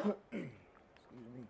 Excuse me.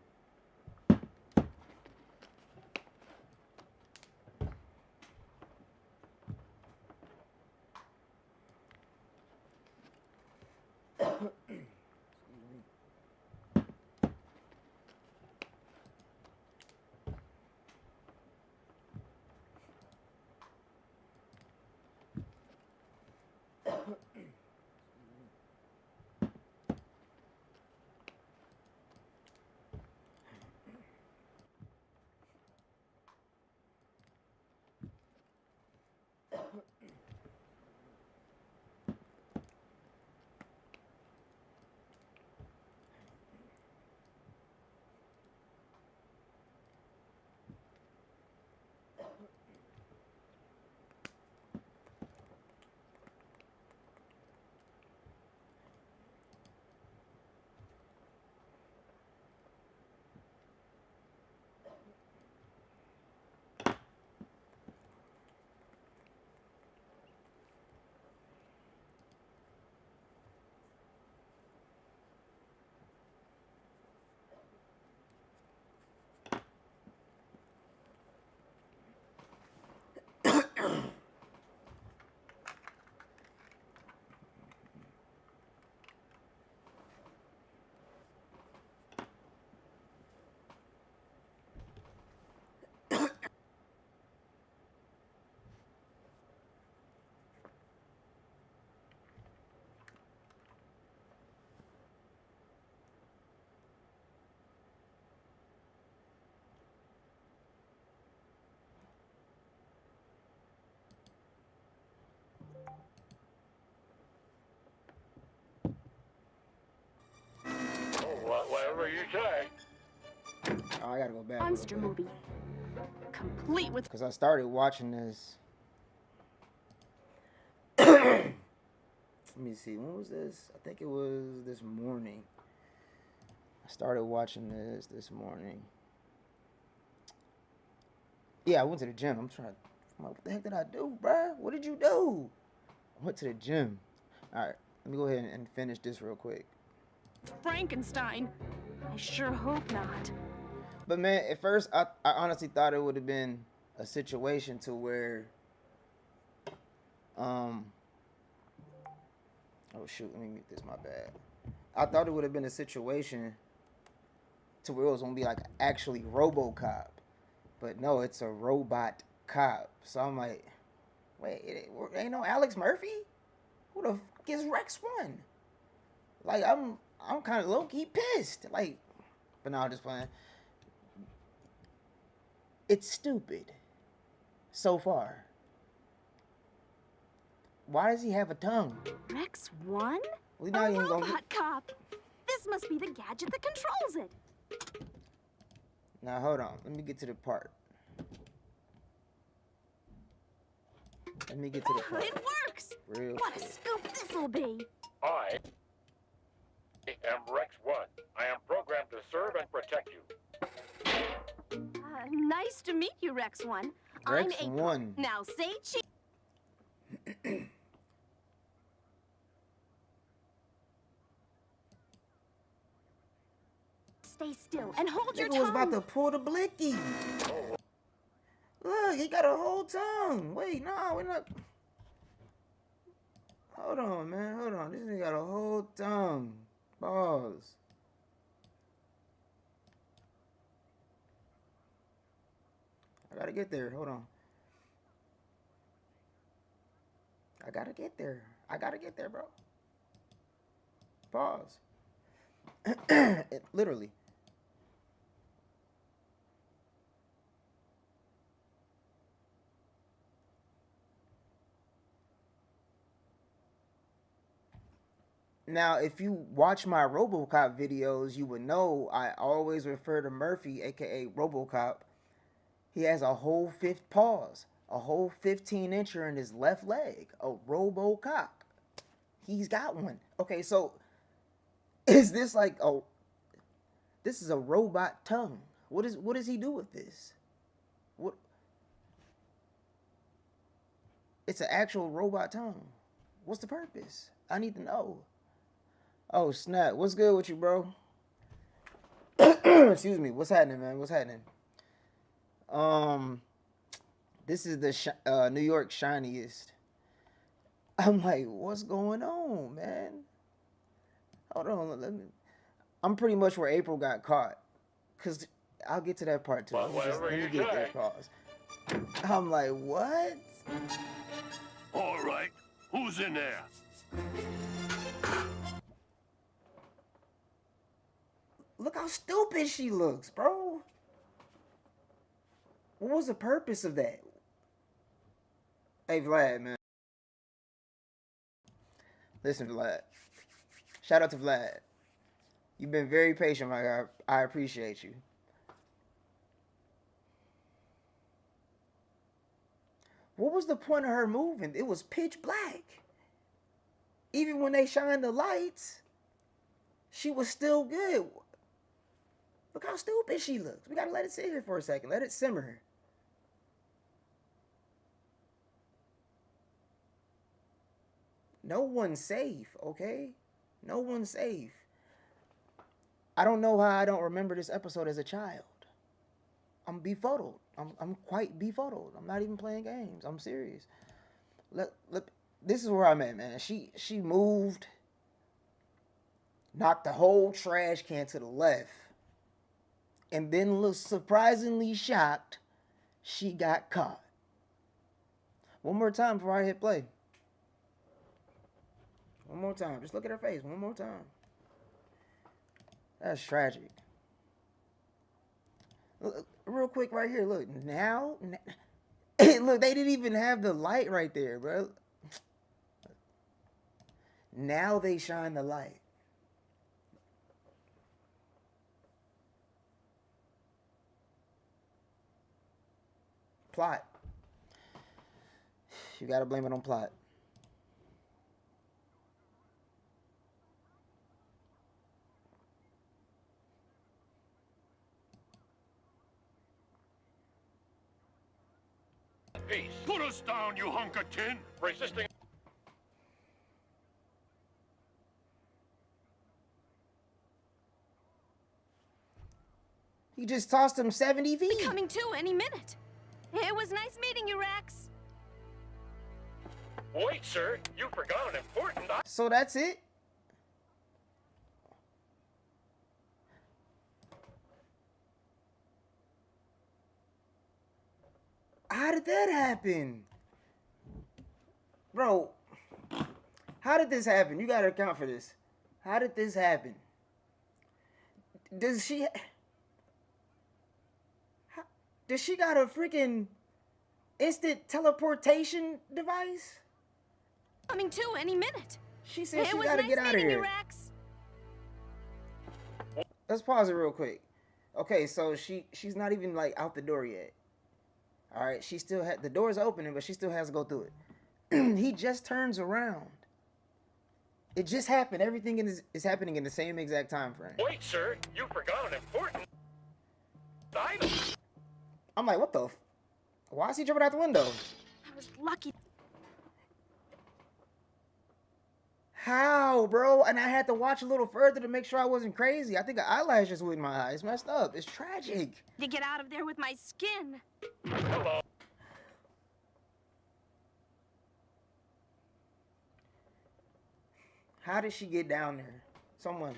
Whatever you say. Oh, I gotta go back. Monster movie. Complete with. Because I started watching this. Let me see. When was this? I think it was this morning. I started watching this morning. Yeah, I went to the gym. I'm like, what the heck did I do, bruh? What did you do? I went to the gym. All right, let me go ahead and finish this real quick. Frankenstein. I sure hope not. But man, at first I honestly thought it would have been a situation to where oh shoot, let me mute this, my bad. I thought it would have been a situation to where it was gonna be like actually RoboCop. But no, it's a robot cop. So I'm like, wait, it ain't no Alex Murphy? Who the fuck is Rex 1? Like I'm kind of low key pissed. Like, but no, I'm just playing. It's stupid. So far. Why does he have a tongue? Rex 1? We not A even robot gonna cop. This must be the gadget that controls it. Now hold on. Let me get to the part. Let me get to the part. It works. Real What a quick. scoop this'll be. I am Rex 1. I am programmed to serve and protect you. Nice to meet you, Rex 1. Rex I'm April. 1. Now say cheese. Stay still and hold your Nigga tongue. was about to pull the blicky. Look, he got a whole tongue. Wait, no, we're not. Hold on, man. Hold on. This nigga got a whole tongue. Pause. I gotta get there. Hold on. I gotta get there. I gotta get there, bro. Pause. Literally. Now, if you watch my RoboCop videos, you would know I always refer to Murphy, aka RoboCop. He has a whole fifth pause, a whole 15-incher in his left leg. A RoboCop. He's got one. Okay, so is this like a? This is a robot tongue. What does he do with this? What? It's an actual robot tongue. What's the purpose? I need to know. Oh snap! What's good with you, bro? Excuse me. What's happening, man? What's happening? This is the New York shiniest. I'm like, what's going on, man? Hold on, let me. I'm pretty much where April got caught, cause I'll get to that part too. Well, Let me you get there, say. pause. I'm like, what? All right, who's in there? Look how stupid she looks, bro. What was the purpose of that? Hey, Vlad, man. Listen, Vlad. Shout out to Vlad. You've been very patient, my guy. I appreciate you. What was the point of her moving? It was pitch black. Even when they shined the lights, she was still good. Look how stupid she looks. We gotta let it sit here for a second. Let it simmer. No one's safe, okay? No one's safe. I don't know how I don't remember this episode as a child. I'm befuddled. I'm quite befuddled. I'm not even playing games. I'm serious. This is where I'm at, man. She moved, knocked the whole trash can to the left, and then looked surprisingly shocked she got caught. One more time before I hit play. One more time. Just look at her face. One more time. That's tragic. Look, real quick right here. Look, now. Look, they didn't even have the light right there, bro. Now they shine the light. Plot. You gotta blame it on plot. Peace. Put us down, you hunk of tin! Resisting. He just tossed him 70 feet. Coming to any minute. It was nice meeting you, Rex. Wait, sir. You forgot an important item. So that's it? How did that happen? Bro, how did this happen? You gotta account for this. How did this happen? Does she got a freaking instant teleportation device? Coming to any minute. She said It she was gotta nice get out of meeting you, here. Rex. Let's pause it real quick. Okay, so she's not even like out the door yet. All right, she still had the door's opening, but she still has to go through it. He just turns around. It just happened. Everything is happening in the same exact time frame. Wait, sir. You forgot an important item. I'm like, what the? Why is he jumping out the window? I was lucky. How, bro? And I had to watch a little further to make sure I wasn't crazy. I think an eyelash just went in my eye. It's messed up. It's tragic. To get out of there with my skin. Hello. How did she get down there? Someone.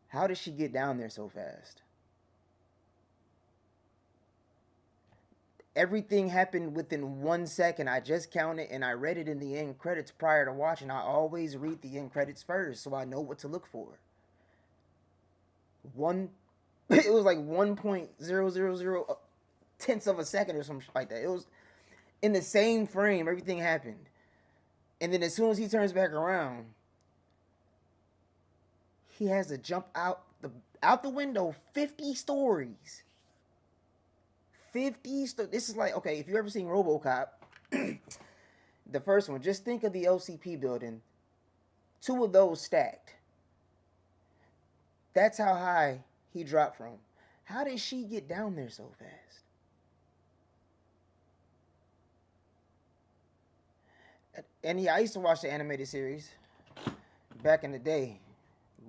How did she get down there so fast? Everything happened within 1 second. I just counted and I read it in the end credits prior to watching. I always read the end credits first so I know what to look for. It was like 1.000 tenths of a second or something like that. It was in the same frame. Everything happened. And then as soon as he turns back around, he has to jump out the window 50 stories. 50 This is like, okay, if you ever seen RoboCop, the first one, just think of the LCP building. 2 of those stacked. That's how high he dropped from. How did she get down there so fast? And yeah, I used to watch the animated series back in the day,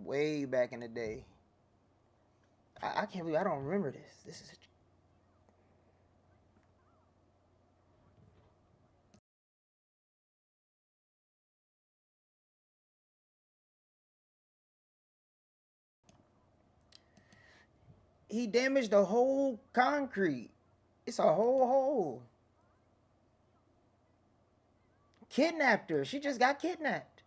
way back in the day. I can't believe I don't remember this. This is. He damaged the whole concrete. It's a whole hole. Kidnapped her. She just got kidnapped.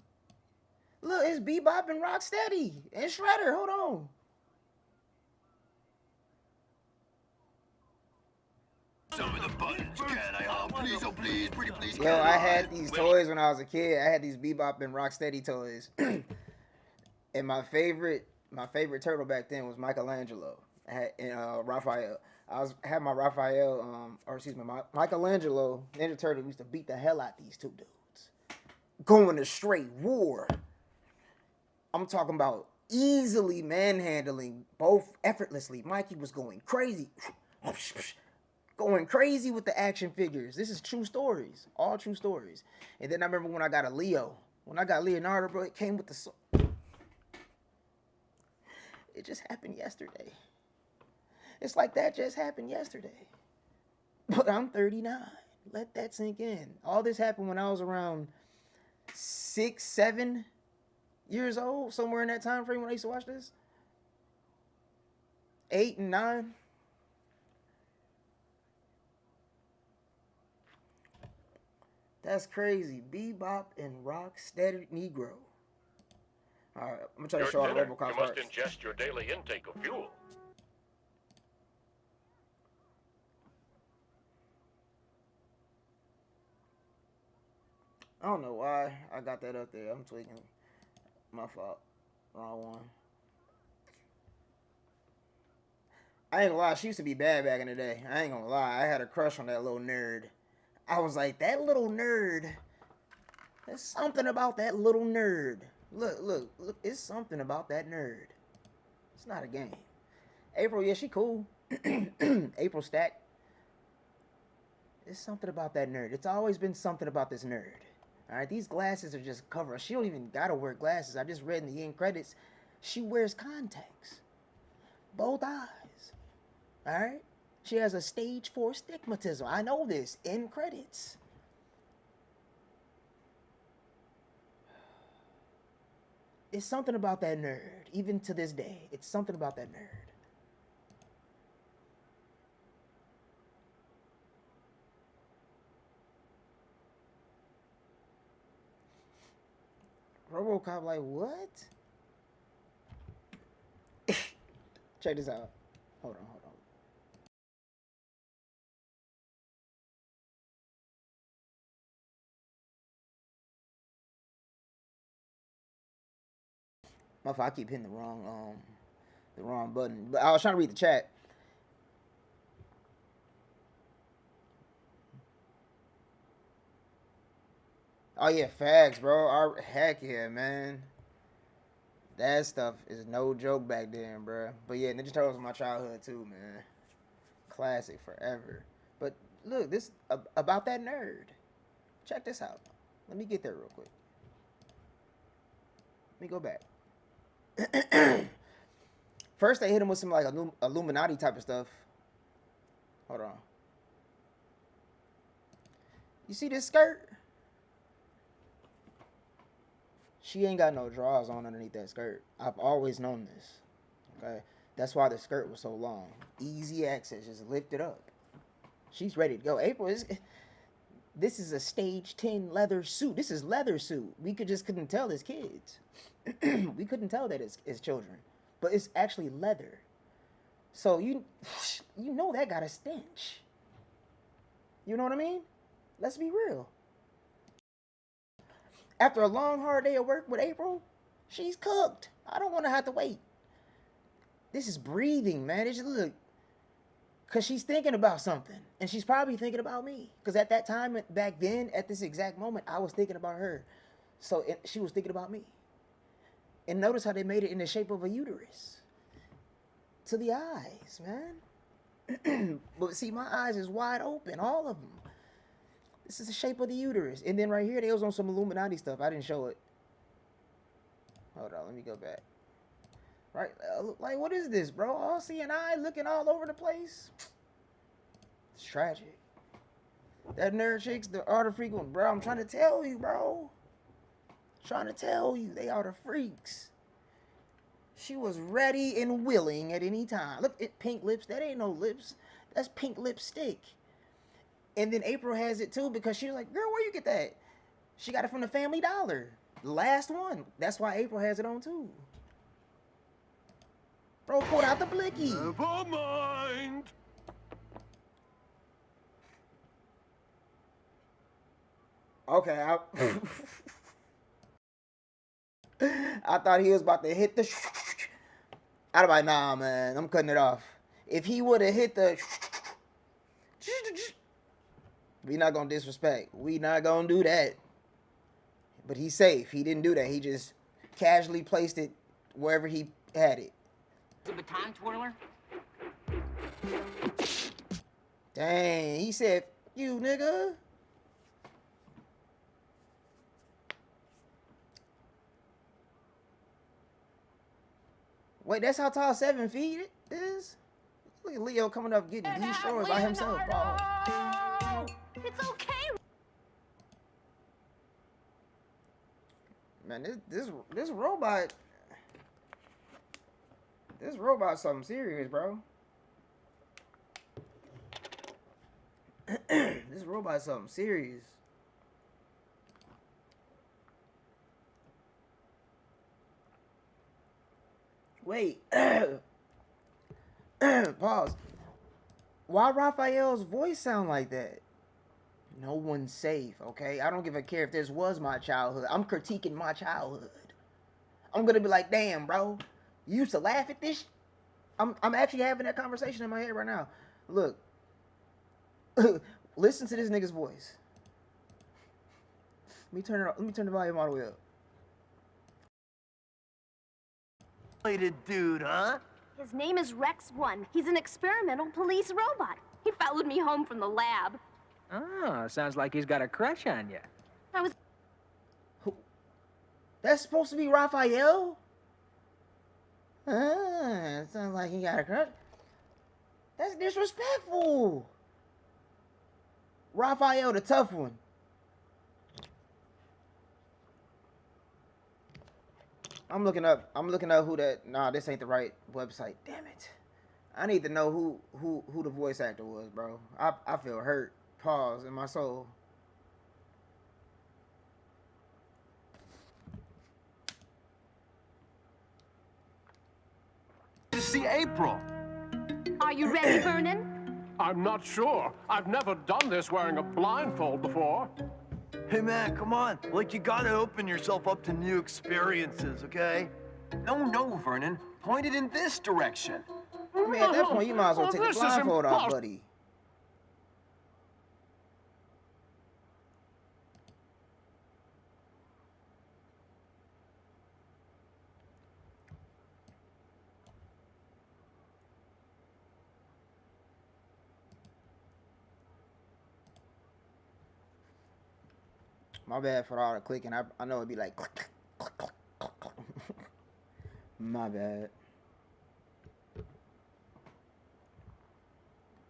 Look, it's Bebop and Rocksteady and Shredder. Hold on. Some of the buttons, can I? Oh, please, pretty please. Yo, I had these toys when I was a kid. I had these Bebop and Rocksteady toys. And my favorite turtle back then was Michelangelo. I had Raphael. Had my Raphael, my Michelangelo Ninja Turtle used to beat the hell out these two dudes, going to straight war. I'm talking about easily manhandling both effortlessly. Mikey was going crazy, going crazy with the action figures. This is true stories, all true stories. And then I remember when I got a Leo. When I got Leonardo, bro, it came with the sword. It just happened yesterday. It's like that just happened yesterday. But I'm 39. Let that sink in. All this happened when I was around 6, 7 years old, somewhere in that time frame when I used to watch this. 8 and 9. That's crazy. Bebop and Rocksteady Negro. All right, I'm gonna try to show all the RoboCop You must ingest your daily intake of fuel. I don't know why I got that up there. I'm tweaking. My fault. Wrong one. I ain't gonna lie. She used to be bad back in the day. I ain't gonna lie. I had a crush on that little nerd. I was like, that little nerd. There's something about that little nerd. Look. It's something about that nerd. It's not a game. April, yeah, she cool. April Stack. There's something about that nerd. It's always been something about this nerd. All right, these glasses are just cover. She don't even gotta wear glasses. I just read in the end credits, she wears contacts, both eyes. All right, she has a stage 4 stigmatism. I know this in credits. It's something about that nerd, even to this day. It's something about that nerd. RoboCop, like, what? Check this out. Hold on. My fault, I keep hitting the wrong button. But I was trying to read the chat. Oh yeah, facts, bro. Heck yeah, man. That stuff is no joke back then, bro. But yeah, Ninja Turtles was my childhood too, man. Classic forever. But look, this about that nerd. Check this out. Let me get there real quick. Let me go back. First, they hit him with some like Illuminati type of stuff. Hold on. You see this skirt? She ain't got no drawers on underneath that skirt. I've always known this. Okay? That's why the skirt was so long. Easy access. Just lift it up. She's ready to go. April, this is a stage 10 leather suit. This is leather suit. We couldn't tell as kids. We couldn't tell that as children. But it's actually leather. So you know that got a stench. You know what I mean? Let's be real. After a long, hard day of work with April, she's cooked. I don't want to have to wait. This is breathing, man. It's just, look. Because she's thinking about something. And she's probably thinking about me. Because at that time, back then, at this exact moment, I was thinking about her. So she was thinking about me. And notice how they made it in the shape of a uterus. To the eyes, man. But see, my eyes is wide open. All of them. This is the shape of the uterus. And then right here, they was on some Illuminati stuff. I didn't show it. Hold on, let me go back. Right, like, what is this, bro? All CNI looking all over the place. It's tragic. That nerd chicks, the are the frequent, bro. I'm trying to tell you, bro. Trying to tell you, they are the freaks. She was ready and willing at any time. Look at pink lips. That ain't no lips. That's pink lipstick. And then April has it too because she was like, girl, where you get that? She got it from the Family Dollar. The last one. That's why April has it on too. Bro, pulled out the blicky. Never mind. Okay, I thought he was about to hit the. I'd be like, nah, man, I'm cutting it off. If he would have hit the. We not gonna disrespect. We not gonna do that. But he's safe. He didn't do that. He just casually placed it wherever he had it. The baton twirler? Dang, he said, you nigga. Wait, that's how tall 7 feet is? Look at Leo coming up getting destroyed by himself, bro. It's okay. Man, this robot. This robot's something serious, bro. This robot's something serious. Wait. Pause. Why Raphael's voice sound like that? No one's safe, okay? I don't give a care if this was my childhood. I'm critiquing my childhood. I'm gonna be like, damn, bro. You used to laugh at this? I'm actually having that conversation in my head right now. Look. Listen to this nigga's voice. Let me turn the volume all the way up. Dude, huh? His name is Rex 1. He's an experimental police robot. He followed me home from the lab. Oh, sounds like he's got a crush on you. I was... That's supposed to be Raphael? Sounds like he got a crush. That's disrespectful. Raphael, the tough one. I'm looking up who that. Nah, this ain't the right website. Damn it. I need to know who the voice actor was, bro. I feel hurt. Pause in my soul. To see April. Are you ready, Vernon? I'm not sure. I've never done this wearing a blindfold before. Hey man, come on. Like, you gotta open yourself up to new experiences, okay? No, Vernon. Point it in this direction. I mean, at that point, you might as well take the This is blindfold off, impossible. buddy. My bad for all the clicking. I know it'd be like click, click, click, click, click, click. My bad.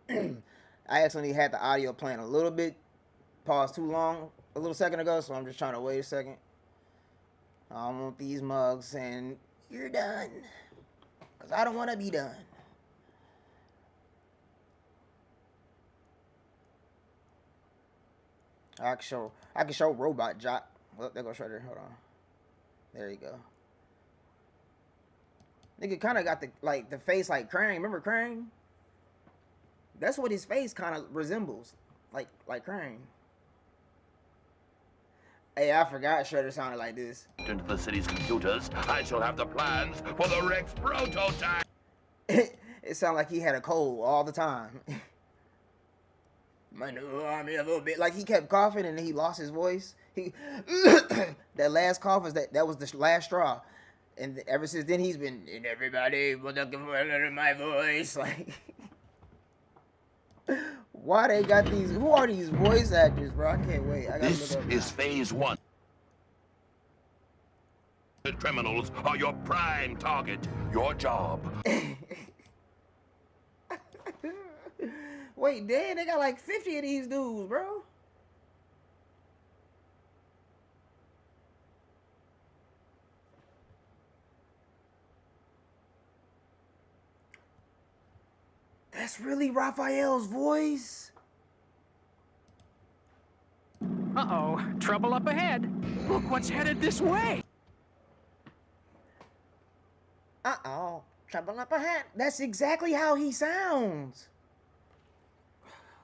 I accidentally had the audio playing a little bit, paused too long a little second ago, so I'm just trying to wait a second. I don't want these mugs saying, you're done. Because I don't want to be done. I can show robot jock. Well, there goes Shredder. Hold on. There you go. Nigga kind of got the face like Krang. Remember Krang? That's what his face kind of resembles, like Krang. Hey, I forgot Shredder sounded like this. Into the city's computers, I shall have the plans for the Rex prototype. It sounded like he had a cold all the time. My new army a little bit. Like he kept coughing and then he lost his voice. That last cough was that was the last straw. And ever since then he's been, and everybody was looking for a little of my voice. Like Why they got these? Who are these voice actors, bro? I can't wait. I gotta This look up is phase 1. The criminals are your prime target. Your job. Wait, damn, they got like 50 of these dudes, bro. That's really Raphael's voice. Uh-oh, trouble up ahead. Look what's headed this way. Uh-oh, trouble up ahead. That's exactly how he sounds.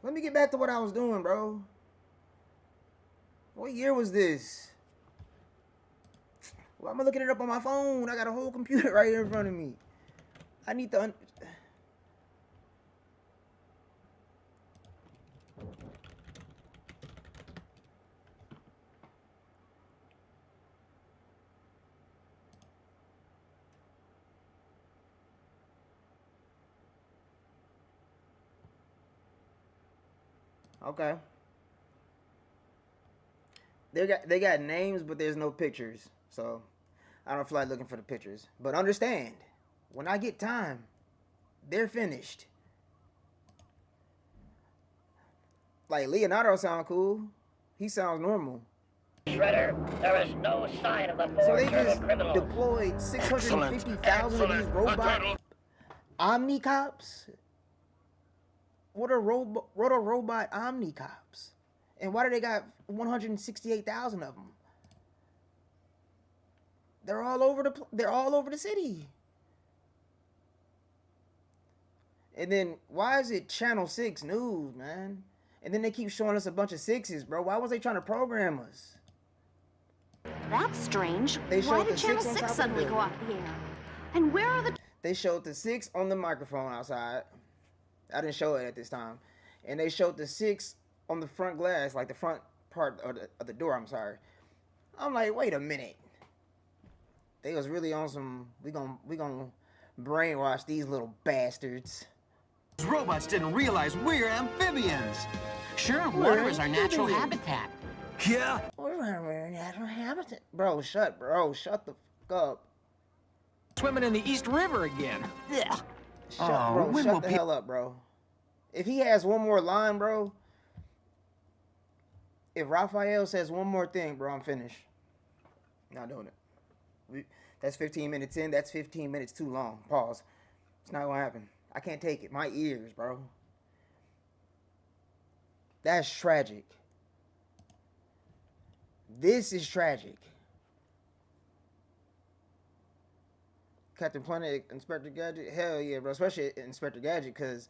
Let me get back to what I was doing, bro. What year was this? Well, I'm looking it up on my phone. I got a whole computer right here in front of me. I need to... Okay. They got names, but there's no pictures. So I don't feel like looking for the pictures. But understand, when I get time, they're finished. Like Leonardo sound cool. He sounds normal. Shredder, there is no sign of the So four they just German criminals. deployed 650,000 of these robot Omni cops. What are robot Omni cops? And why do they got 168,000 of them? They're all over the city. And then why is it Channel 6 News, man? And then they keep showing us a bunch of sixes, bro. Why was they trying to program us? That's strange. They Why showed did the Channel 6 on 6 top of suddenly the go off the air? And where are the... They showed the 6 on the microphone outside. I didn't show it at this time. And they showed the 6 on the front glass, like the front part of the door, I'm sorry. I'm like, wait a minute. They was really on some, we gonna brainwash these little bastards. Those robots didn't realize we're amphibians. Sure, We're water is our natural amphibians. habitat. Yeah. We're natural habitat. Bro, shut the fuck up. Swimming in the East River again. Ugh. Shut the hell up, bro. If he has one more line, bro. If Raphael says one more thing, bro, I'm finished. Not doing it. That's 15 minutes in. That's 15 minutes too long. Pause. It's not gonna happen. I can't take it. My ears, bro. That's tragic. This is tragic. Captain Planet, Inspector Gadget, hell yeah, bro. Especially Inspector Gadget, because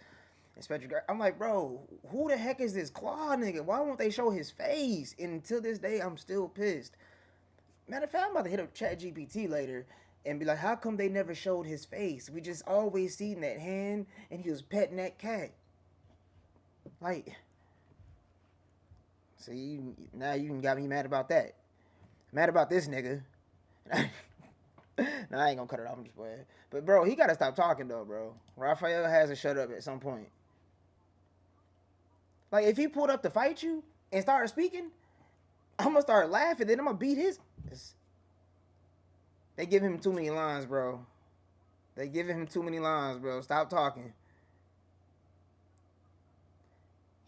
Inspector Gadget, I'm like, bro, who the heck is this Claw nigga? Why won't they show his face? And until this day, I'm still pissed. Matter of fact, I'm about to hit up ChatGPT later and be like, how come they never showed his face? We just always seen that hand and he was petting that cat. Like, see, now you got me mad about that. Mad about this nigga. Nah, I ain't gonna cut it off. I'm just playing. But bro, he gotta stop talking though, bro. Raphael has to shut up at some point. Like if he pulled up to fight you and started speaking, I'm gonna start laughing. Then I'm gonna beat his. They give him too many lines, bro. They giving him too many lines, bro. Stop talking.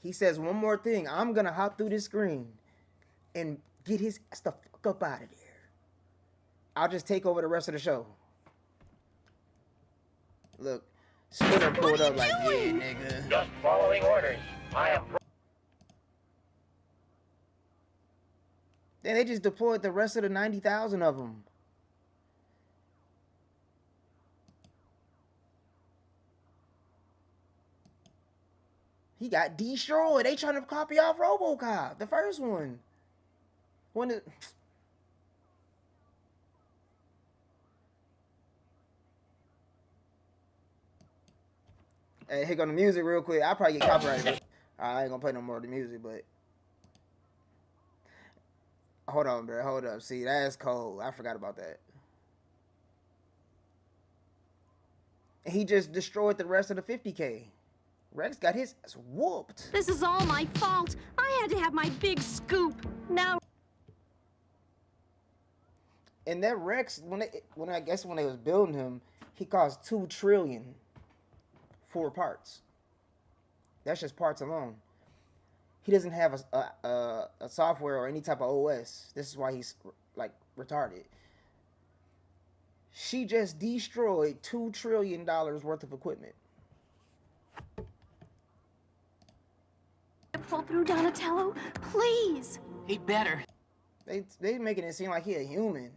He says one more thing. I'm gonna hop through this screen and get his ass the fuck up out of there. I'll just take over the rest of the show. Look, Splinter pulled up like, yeah, nigga. Just following orders. I am... Then they just deployed the rest of the 90,000 of them. He got destroyed. They trying to copy off RoboCop, the first one. When it... Hey, here go the music real quick. I'll probably get copyrighted. I ain't gonna play no more of the music, but... Hold on, bro. Hold up. See, that's cold. I forgot about that. And he just destroyed the rest of the 50K. Rex got his ass whooped. This is all my fault. I had to have my big scoop. Now. And that Rex, when I guess when they was building him, he cost $2 trillion for parts. That's just parts alone. He doesn't have a software or any type of OS. This is why he's like retarded. She just destroyed $2 trillion worth of equipment. Pull through, Donatello, please. He better. They making it seem like he a human.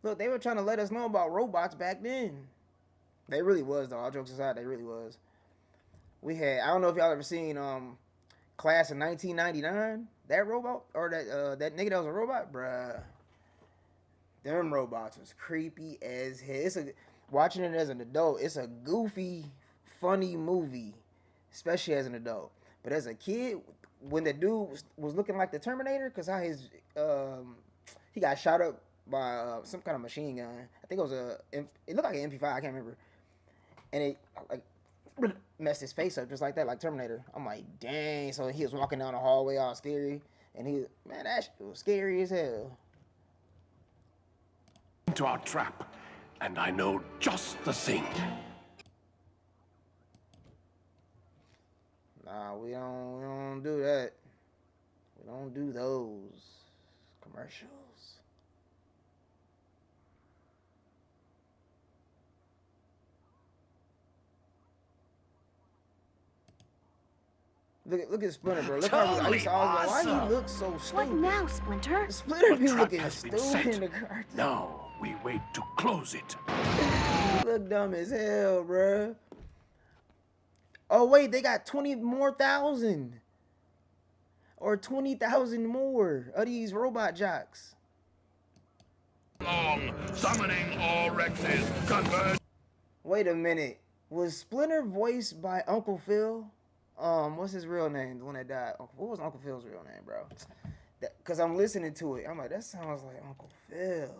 Look, they were trying to let us know about robots back then. They really was, though. All jokes aside, they really was. We had, I don't know if y'all ever seen Class of 1999. That robot or that nigga that was a robot, bruh. Them robots was creepy as hell. Watching it as an adult, it's a goofy, funny movie, especially as an adult. But as a kid, when the dude was looking like the Terminator, cause how his he got shot up by some kind of machine gun. I think it was it looked like an MP5. I can't remember. And it like messed his face up just like that, like Terminator. I'm like, dang. So he was walking down the hallway all scary, and man, that shit was scary as hell. Into our trap, and I know just the thing. Nah, we don't do that. We don't do those commercials. Look at Splinter, bro. Look how I used to always go, why he look so stupid? What now, Splinter? Splinter be trap looking has been stupid in set. the cartoon. Now we wait to close it. He look dumb as hell, bro. Oh wait, they got 20 more thousand. Or 20,000 more of these robot jocks. Long, summoning all Rexes, converge. Wait a minute. Was Splinter voiced by Uncle Phil? What's his real name? The one that died. What was Uncle Phil's real name, bro? Cause I'm listening to it. I'm like, that sounds like Uncle Phil.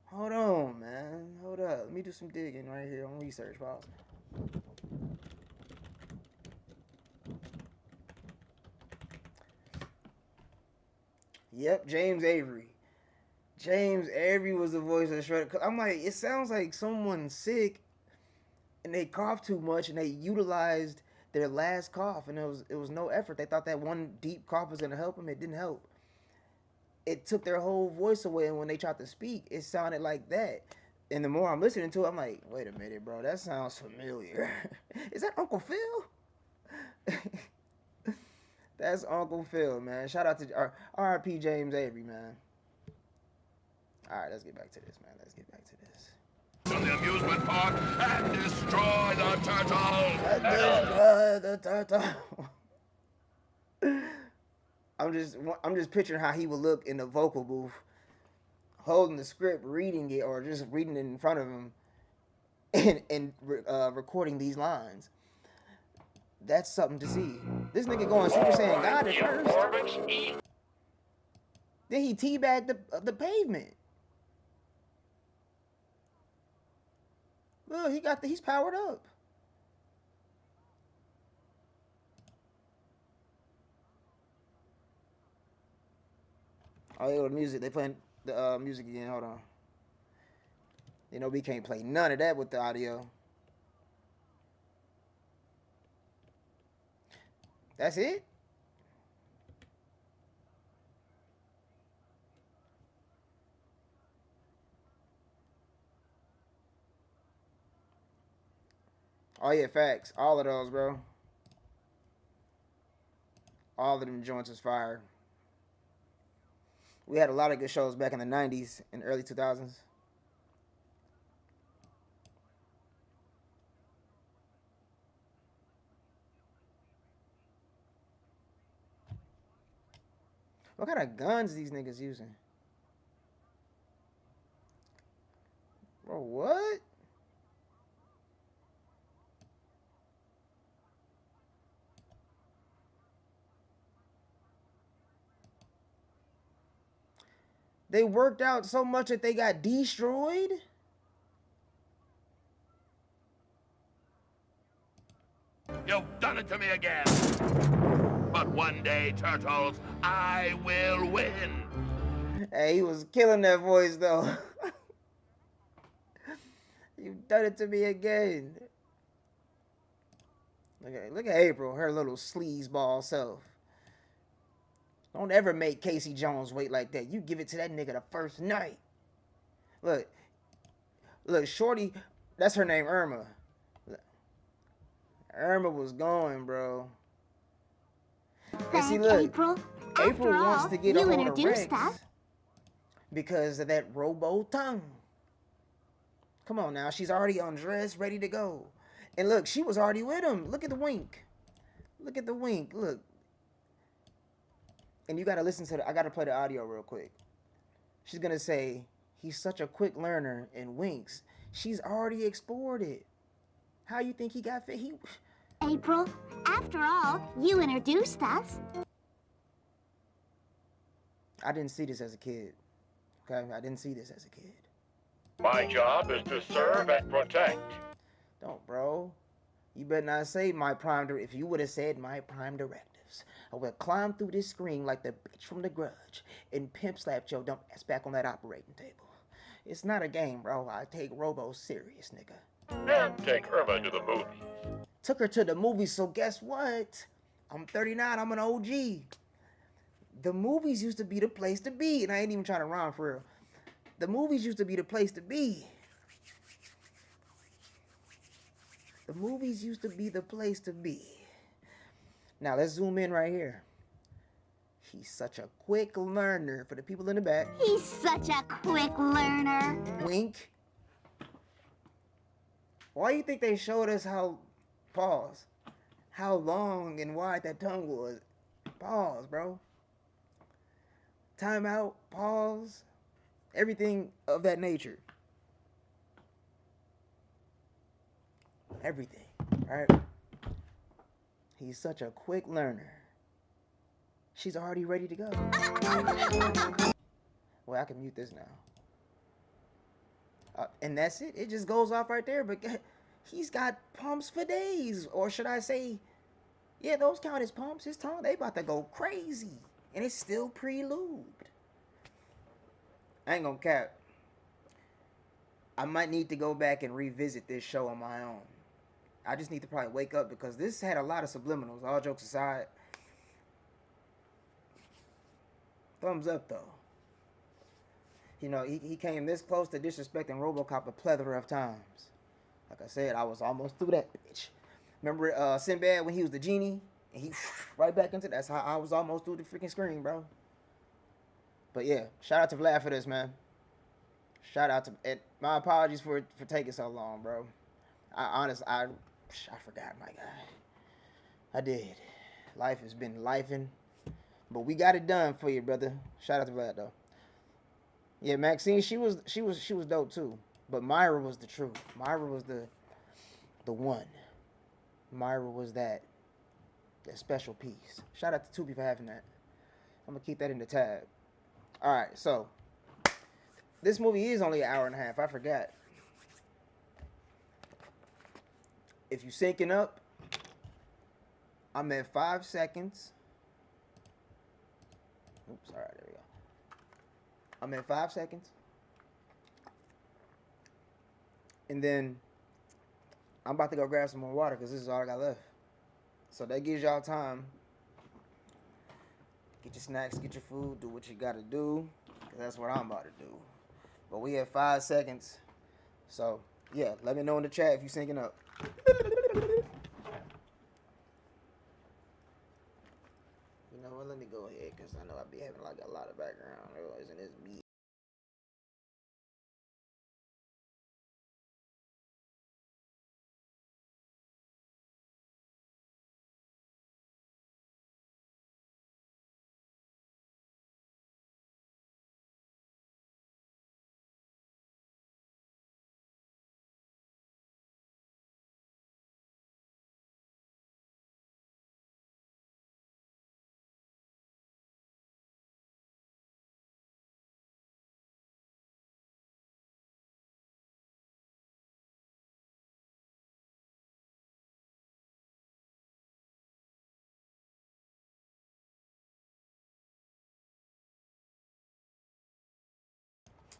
Hold on, man. Hold up. Let me do some digging right here on research. Pause. Yep, James Avery. James Avery was the voice of Shredder. I'm like, it sounds like someone's sick and they cough too much and they utilized their last cough and it was no effort. They thought that one deep cough was gonna help them. It didn't help. It took their whole voice away, and when they tried to speak, it sounded like that. And the more I'm listening to it, I'm like, wait a minute, bro, that sounds familiar. Is that Uncle Phil? That's Uncle Phil, man. Shout out to R.I.P. James Avery, man. All right, let's get back to this, man. Let's get back to this. To the amusement park and destroy the turtle. Destroy the turtle. I'm just picturing how he would look in the vocal booth, holding the script, reading it, or just reading it in front of him, and recording these lines. That's something to see. This nigga going Super Saiyan God at first. Then he teabagged the pavement. Look, he's powered up. Oh, yeah, the music. They playing the music again. Hold on. You know we can't play none of that with the audio. That's it? Oh yeah, facts. All of those, bro. All of them joints was fire. We had a lot of good shows back in the 90s and early 2000s. What kind of guns these niggas using? Bro, what? They worked out so much that they got destroyed? You've done it to me again. But one day, Turtles, I will win. Hey, he was killing that voice though. You've done it to me again. Look at April, her little sleazeball self. Don't ever make Casey Jones wait like that. You give it to that nigga the first night. Look, Shorty, that's her name, Irma. Irma was going, bro. And see, look, April wants to get a hold of Rex because of that robo tongue. Come on now, she's already undressed, ready to go. And look, she was already with him. Look at the wink. Look at the wink. Look. And you gotta listen to I gotta play the audio real quick. She's gonna say, he's such a quick learner and winks. She's already explored it. How you think he got fit? April, after all, you introduced us. I didn't see this as a kid. Okay, I didn't see this as a kid. My job is to serve and protect. Don't, bro. You better not say my prime if you would have said my prime directives, I would have climbed through this screen like the bitch from The Grudge and pimp slapped your dumb ass back on that operating table. It's not a game, bro. I take Robo serious, nigga. And take Irma to the movies. Took her to the movies, so guess what? I'm 39, I'm an OG. The movies used to be the place to be, and I ain't even trying to rhyme for real. The movies used to be the place to be. The movies used to be the place to be. Now let's zoom in right here. He's such a quick learner for the people in the back. He's such a quick learner. Wink. Why do you think they showed us how long and wide that tongue was? Pause, bro. Time out, pause. Everything of that nature. Everything, right? He's such a quick learner. She's already ready to go. Well, I can mute this now. And that's it. It just goes off right there. But he's got pumps for days. Or should I say, yeah, those count as pumps. His tongue, they about to go crazy. And it's still pre-lubed. I ain't gonna cap. I might need to go back and revisit this show on my own. I just need to probably wake up because this had a lot of subliminals, all jokes aside. Thumbs up, though. You know, he came this close to disrespecting RoboCop a plethora of times. Like I said, I was almost through that bitch. Remember Sinbad when he was the genie? And he right back into that's how I was almost through the freaking screen, bro. But yeah, shout out to Vlad for this, man. Shout out to it. My apologies for taking so long, bro. I forgot, my guy. I did. Life has been lifing, but we got it done for you, brother. Shout out to Vlad though. Yeah, Maxine, she was dope too. But Myra was the truth. Myra was the one. Myra was that special piece. Shout out to Tubi for having that. I'm gonna keep that in the tab. All right, so this movie is only an hour and a half. I forgot. If you syncing up, I'm at 5 seconds. Oops, all right, there we go. I'm at 5 seconds. And then I'm about to go grab some more water because this is all I got left. So that gives y'all time. Get your snacks, get your food, do what you got to do. Because that's what I'm about to do. But we have 5 seconds. So, yeah, let me know in the chat if you're syncing up. You know what? Let me go ahead because I know I'll be having like a lot of background noise and it's me.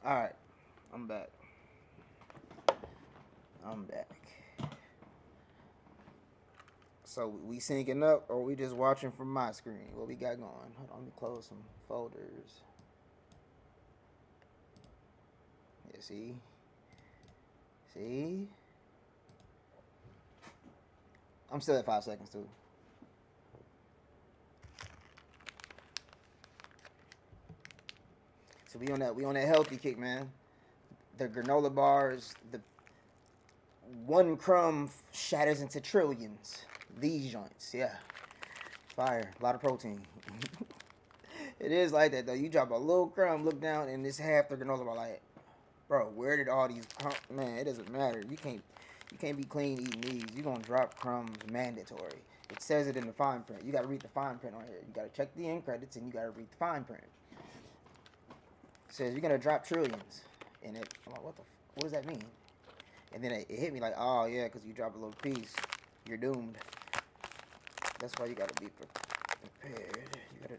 Alright, I'm back. So we syncing up or we just watching from my screen? What we got going? Hold on, let me close some folders. Yeah, see? See? I'm still at 5 seconds too. So we on that healthy kick, man. The granola bars, the one crumb shatters into trillions. These joints, yeah. Fire, a lot of protein. It is like that though. You drop a little crumb, look down, and it's half the granola bar. Like, bro, where did all these man? It doesn't matter. You can't be clean eating these. You're gonna drop crumbs mandatory. It says it in the fine print. You gotta read the fine print on here. You gotta check the end credits and you gotta read the fine print. It says you're gonna drop trillions. And I'm like, what does that mean? And then it hit me like, oh yeah, because you drop a little piece, you're doomed. That's why you gotta be prepared.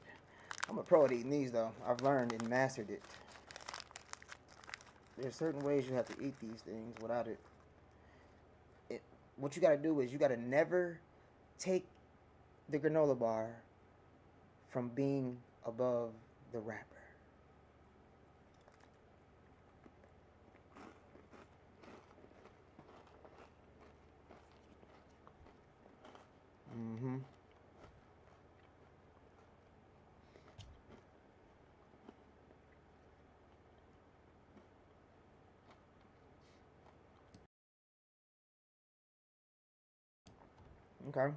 I'm a pro at eating these though. I've learned and mastered it. There's certain ways you have to eat these things without it. What you gotta do is you gotta never take the granola bar from being above the wrapper. Mm-hmm. Okay.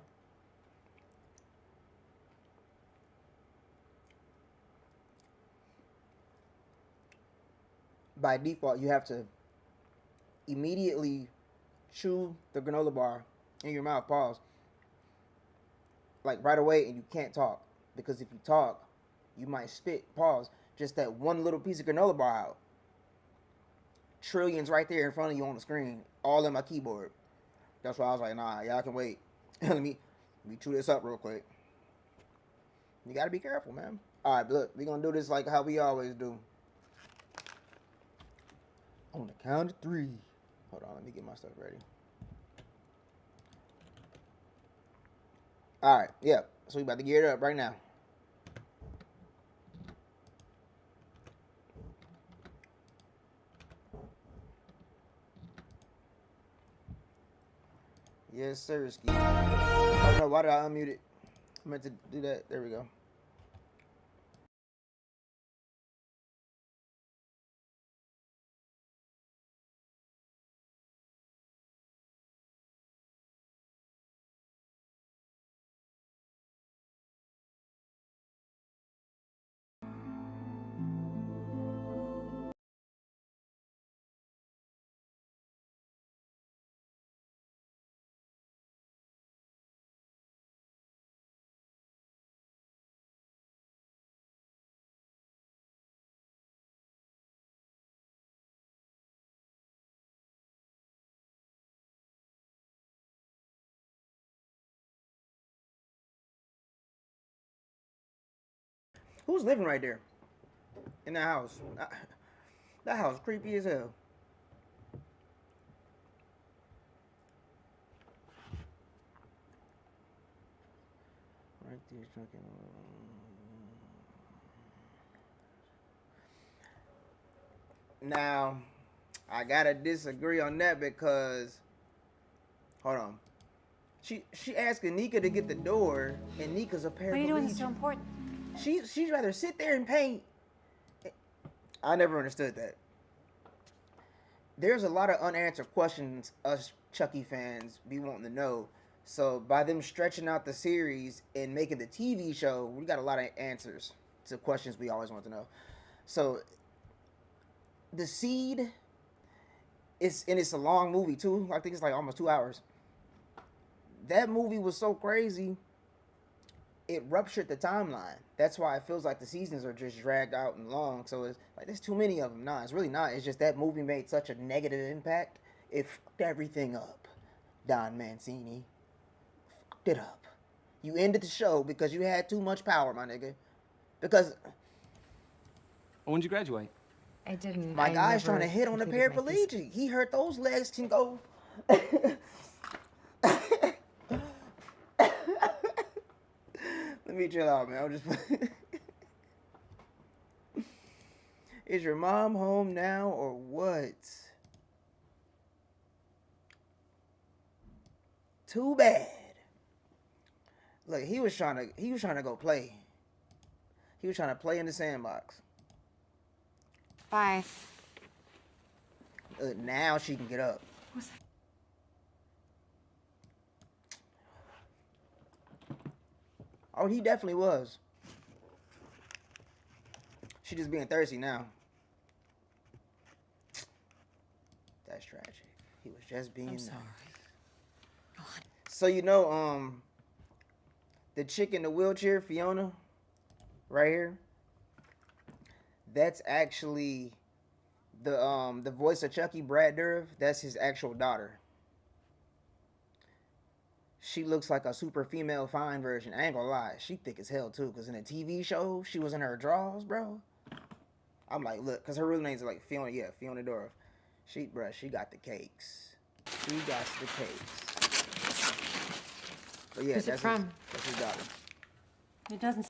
By default, you have to immediately chew the granola bar in your mouth, pause, like right away, and you can't talk. Because if you talk, you might spit, pause, just that one little piece of granola bar out. Trillions right there in front of you on the screen, all in my keyboard. That's why I was like, nah, y'all can wait. let me chew this up real quick. You gotta be careful, man. All right, look, we're gonna do this like how we always do. On the count of 3. Hold on, let me get my stuff ready. All right, yeah. So we about to gear it up right now. Yes, sir, Ski. Oh no, why did I unmute it? I meant to do that. There we go. Who's living right there in that house? That house creepy as hell. Right there, Chucky. Now, I gotta disagree on that because, hold on. She asking Nika to get the door, and Nika's a paraplegic. What are you doing that's so important? She'd rather sit there and paint. I never understood that. There's a lot of unanswered questions us Chucky fans be wanting to know. So by them stretching out the series and making the TV show, we got a lot of answers to questions we always want to know. So the Seed it's a long movie too. I think it's like almost 2 hours. That movie was so crazy, it ruptured the timeline. That's why it feels like the seasons are just dragged out and long. So it's like there's too many of them. Nah, it's really not. It's just that movie made such a negative impact. It fucked everything up. Don Mancini fucked it up. You ended the show because you had too much power, my nigga. Because When did you graduate? I didn't. My I guy's trying never to hit on the completed my thesis. paraplegic. He hurt those legs can go. Let me chill out, man. I'm just. Is your mom home now or what? Too bad. Look, he was trying to go play. He was trying to play in the sandbox. Bye. Now she can get up. Oh, he definitely was. She just being thirsty now. That's tragic. He was just being nice. So you know, the chick in the wheelchair, Fiona, right here. That's actually the voice of Chucky, Brad Dourif. That's his actual daughter. She looks like a super female fine version. I ain't gonna lie, she thick as hell too. Cause in a TV show, she was in her drawers, bro. I'm like, look, cause her real name's like Fiona. Yeah, Fiona Dourif. She got the cakes. She got the cakes. But yeah, Who's it from? That's his daughter. It doesn't.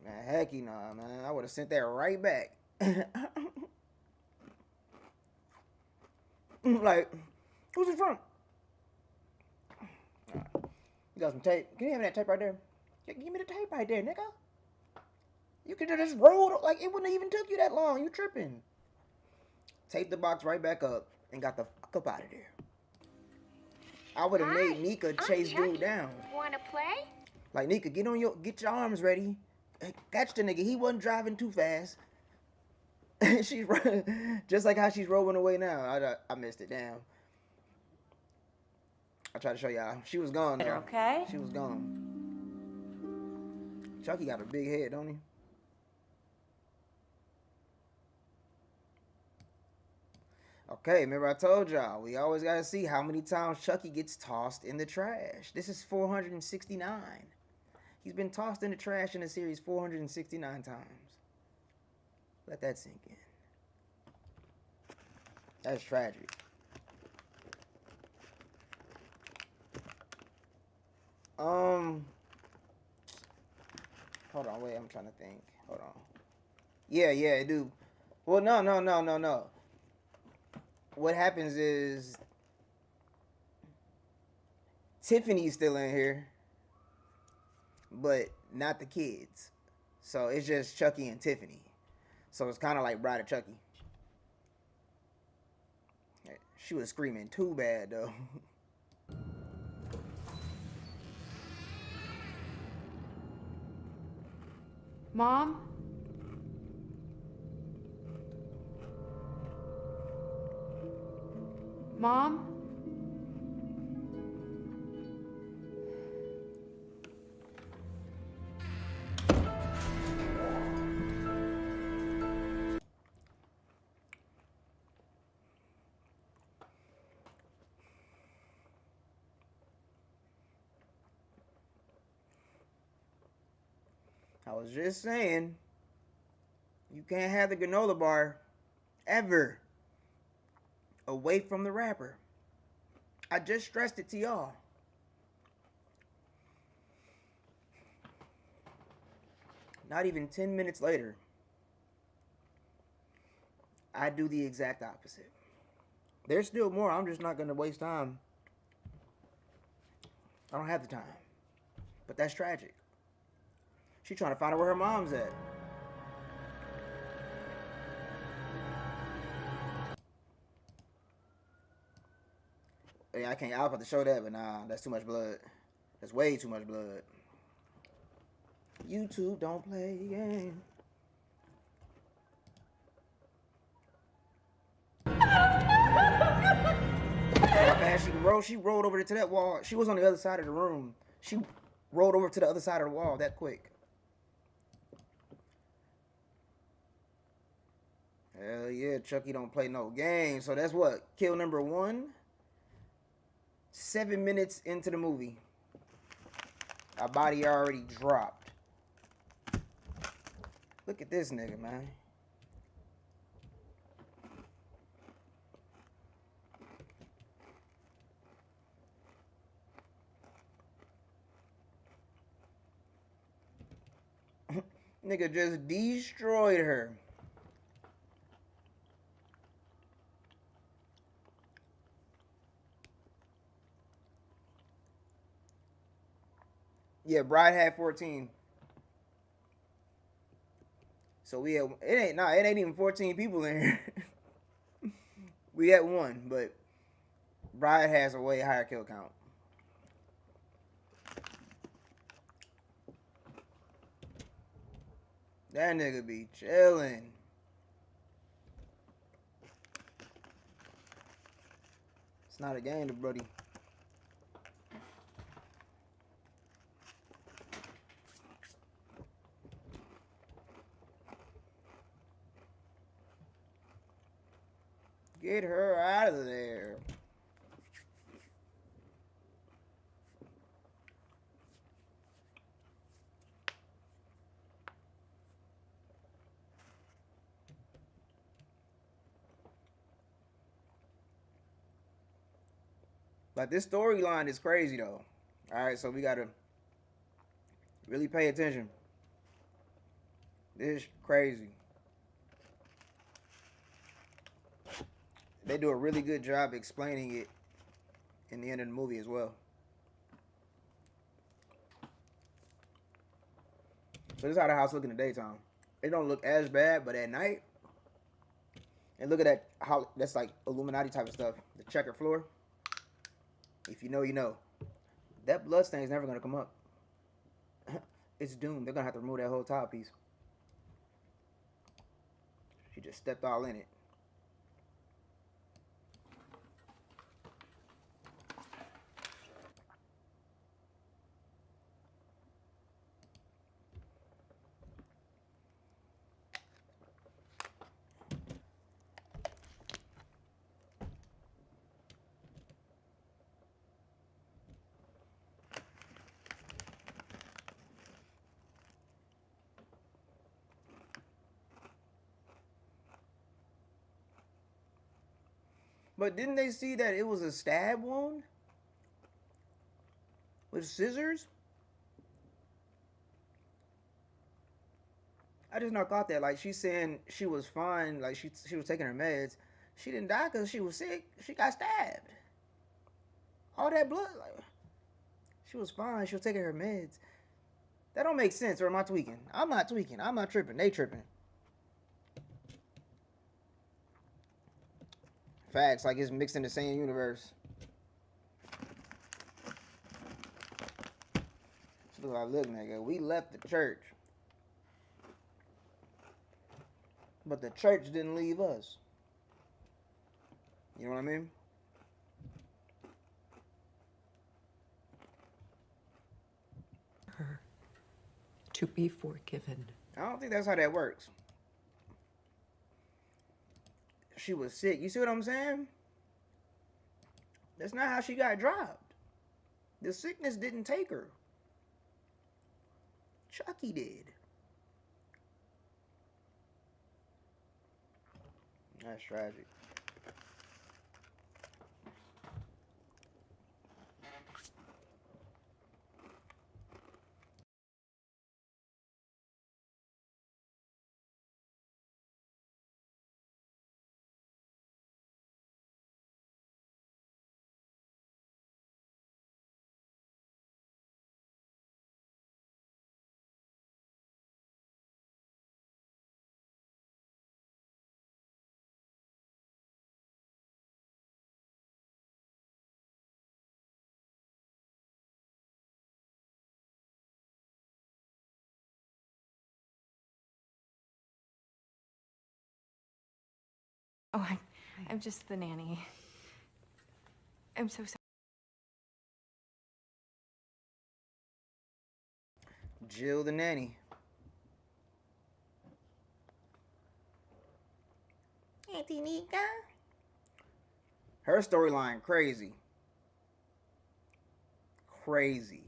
Man, hecky nah, man. I would have sent that right back. Like, who's it from? You got some tape? Can you have that tape right there? Give me the tape right there, nigga. You could have just rolled, like, it wouldn't have even took you that long. You tripping. Tape the box right back up and got the fuck up out of there. I would have made Nika chase dude down. Wanna play? Like, Nika, get your arms ready. Catch the nigga. He wasn't driving too fast. She's running, just like how she's rolling away now. I missed it. Damn. I tried to show y'all. She was gone, though. Okay. She was gone. Chucky got a big head, don't he? Okay, remember I told y'all, we always got to see how many times Chucky gets tossed in the trash. This is 469. He's been tossed in the trash in the series 469 times. Let that sink in. That's tragic. Hold on, wait, I'm trying to think. Hold on. Yeah, dude. Well, no. What happens is Tiffany's still in here, but not the kids. So it's just Chucky and Tiffany. So it's kind of like Bride of Chucky. She was screaming too bad, though. Mom? Mom? I was just saying, you can't have the granola bar ever away from the wrapper. I just stressed it to y'all. Not even 10 minutes later, I do the exact opposite. There's still more. I'm just not going to waste time. I don't have the time. But that's tragic. She's trying to find out where her mom's at. Yeah, I was about to show that, but nah, that's too much blood. That's way too much blood. YouTube, don't play the game. Man, she rolled over to that wall. She was on the other side of the room. She rolled over to the other side of the wall that quick. Hell yeah, Chucky don't play no games. So that's what? Kill number 1? 7 minutes into the movie. Our body already dropped. Look at this nigga, man. Nigga just destroyed her. Yeah, Bride had 14. So we had it ain't even 14 people in here. We had one, but Bride has a way higher kill count. That nigga be chilling. It's not a game to Brody. Get her out of there. Like, this storyline is crazy though. Alright, so we gotta really pay attention. This is crazy. They do a really good job explaining it in the end of the movie as well. So this is how the house look in the daytime. It don't look as bad, but at night, and look at that, how that's like Illuminati type of stuff. The checker floor. If you know, you know. That blood stain is never gonna come up. It's doomed. They're gonna have to remove that whole tile piece. She just stepped all in it. But didn't they see that it was a stab wound? With scissors? I just not thought that. Like, she's saying she was fine. Like, she was taking her meds. She didn't die because she was sick. She got stabbed. All that blood. Like, she was fine. She was taking her meds. That don't make sense. Or am I tweaking? I'm not tweaking. I'm not tripping. They tripping. Facts. Like, it's mixed in the same universe. So like, look, nigga, we left the church. But the church didn't leave us. You know what I mean? Her to be forgiven. I don't think that's how that works. She was sick. You see what I'm saying? That's not how she got dropped. The sickness didn't take her. Chucky did. That's tragic. Oh, I'm just the nanny. I'm so sorry. Jill the nanny. Auntie Nika. Her storyline crazy. Crazy.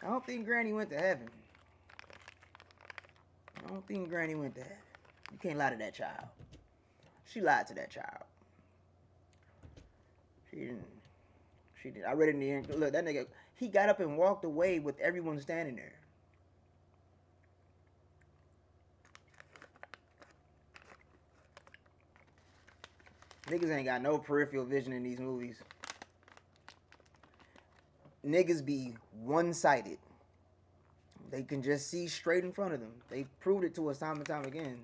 I don't think Granny went to heaven. I don't think Granny went to heaven. You can't lie to that child. She lied to that child. She didn't. She did. I read it in the end. Look, that nigga, he got up and walked away with everyone standing there. Niggas ain't got no peripheral vision in these movies. Niggas be one-sided. They can just see straight in front of them. They proved it to us time and time again.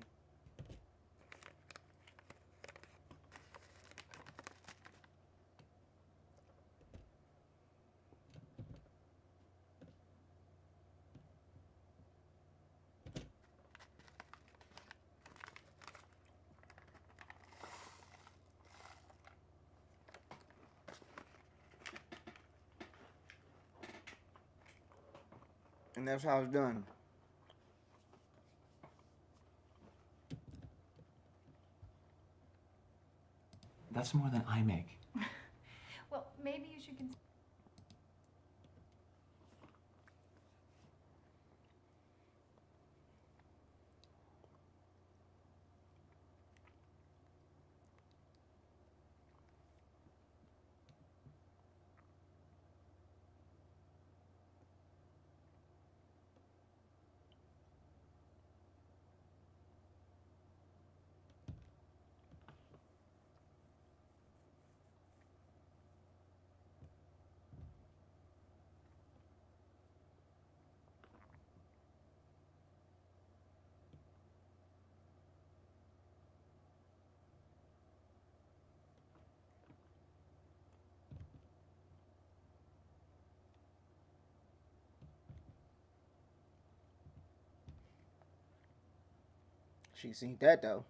And that's how it's done. That's more than I make. Well, maybe you should consider. She seen that though.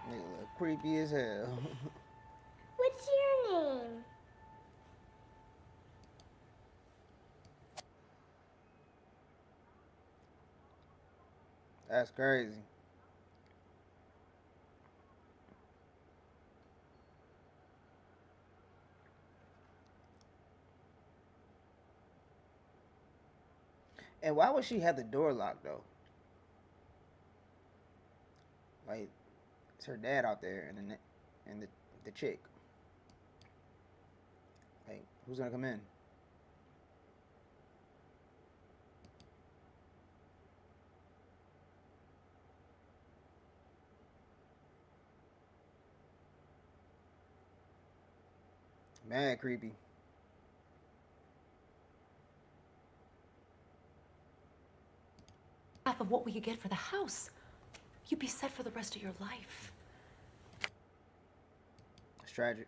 Nigga look creepy as hell. What's your name? That's crazy. And why would she have the door locked though? Like, it's her dad out there and the chick. Like, who's gonna come in? Mad creepy. Half of what we could get for the house. You'd be set for the rest of your life. It's tragic.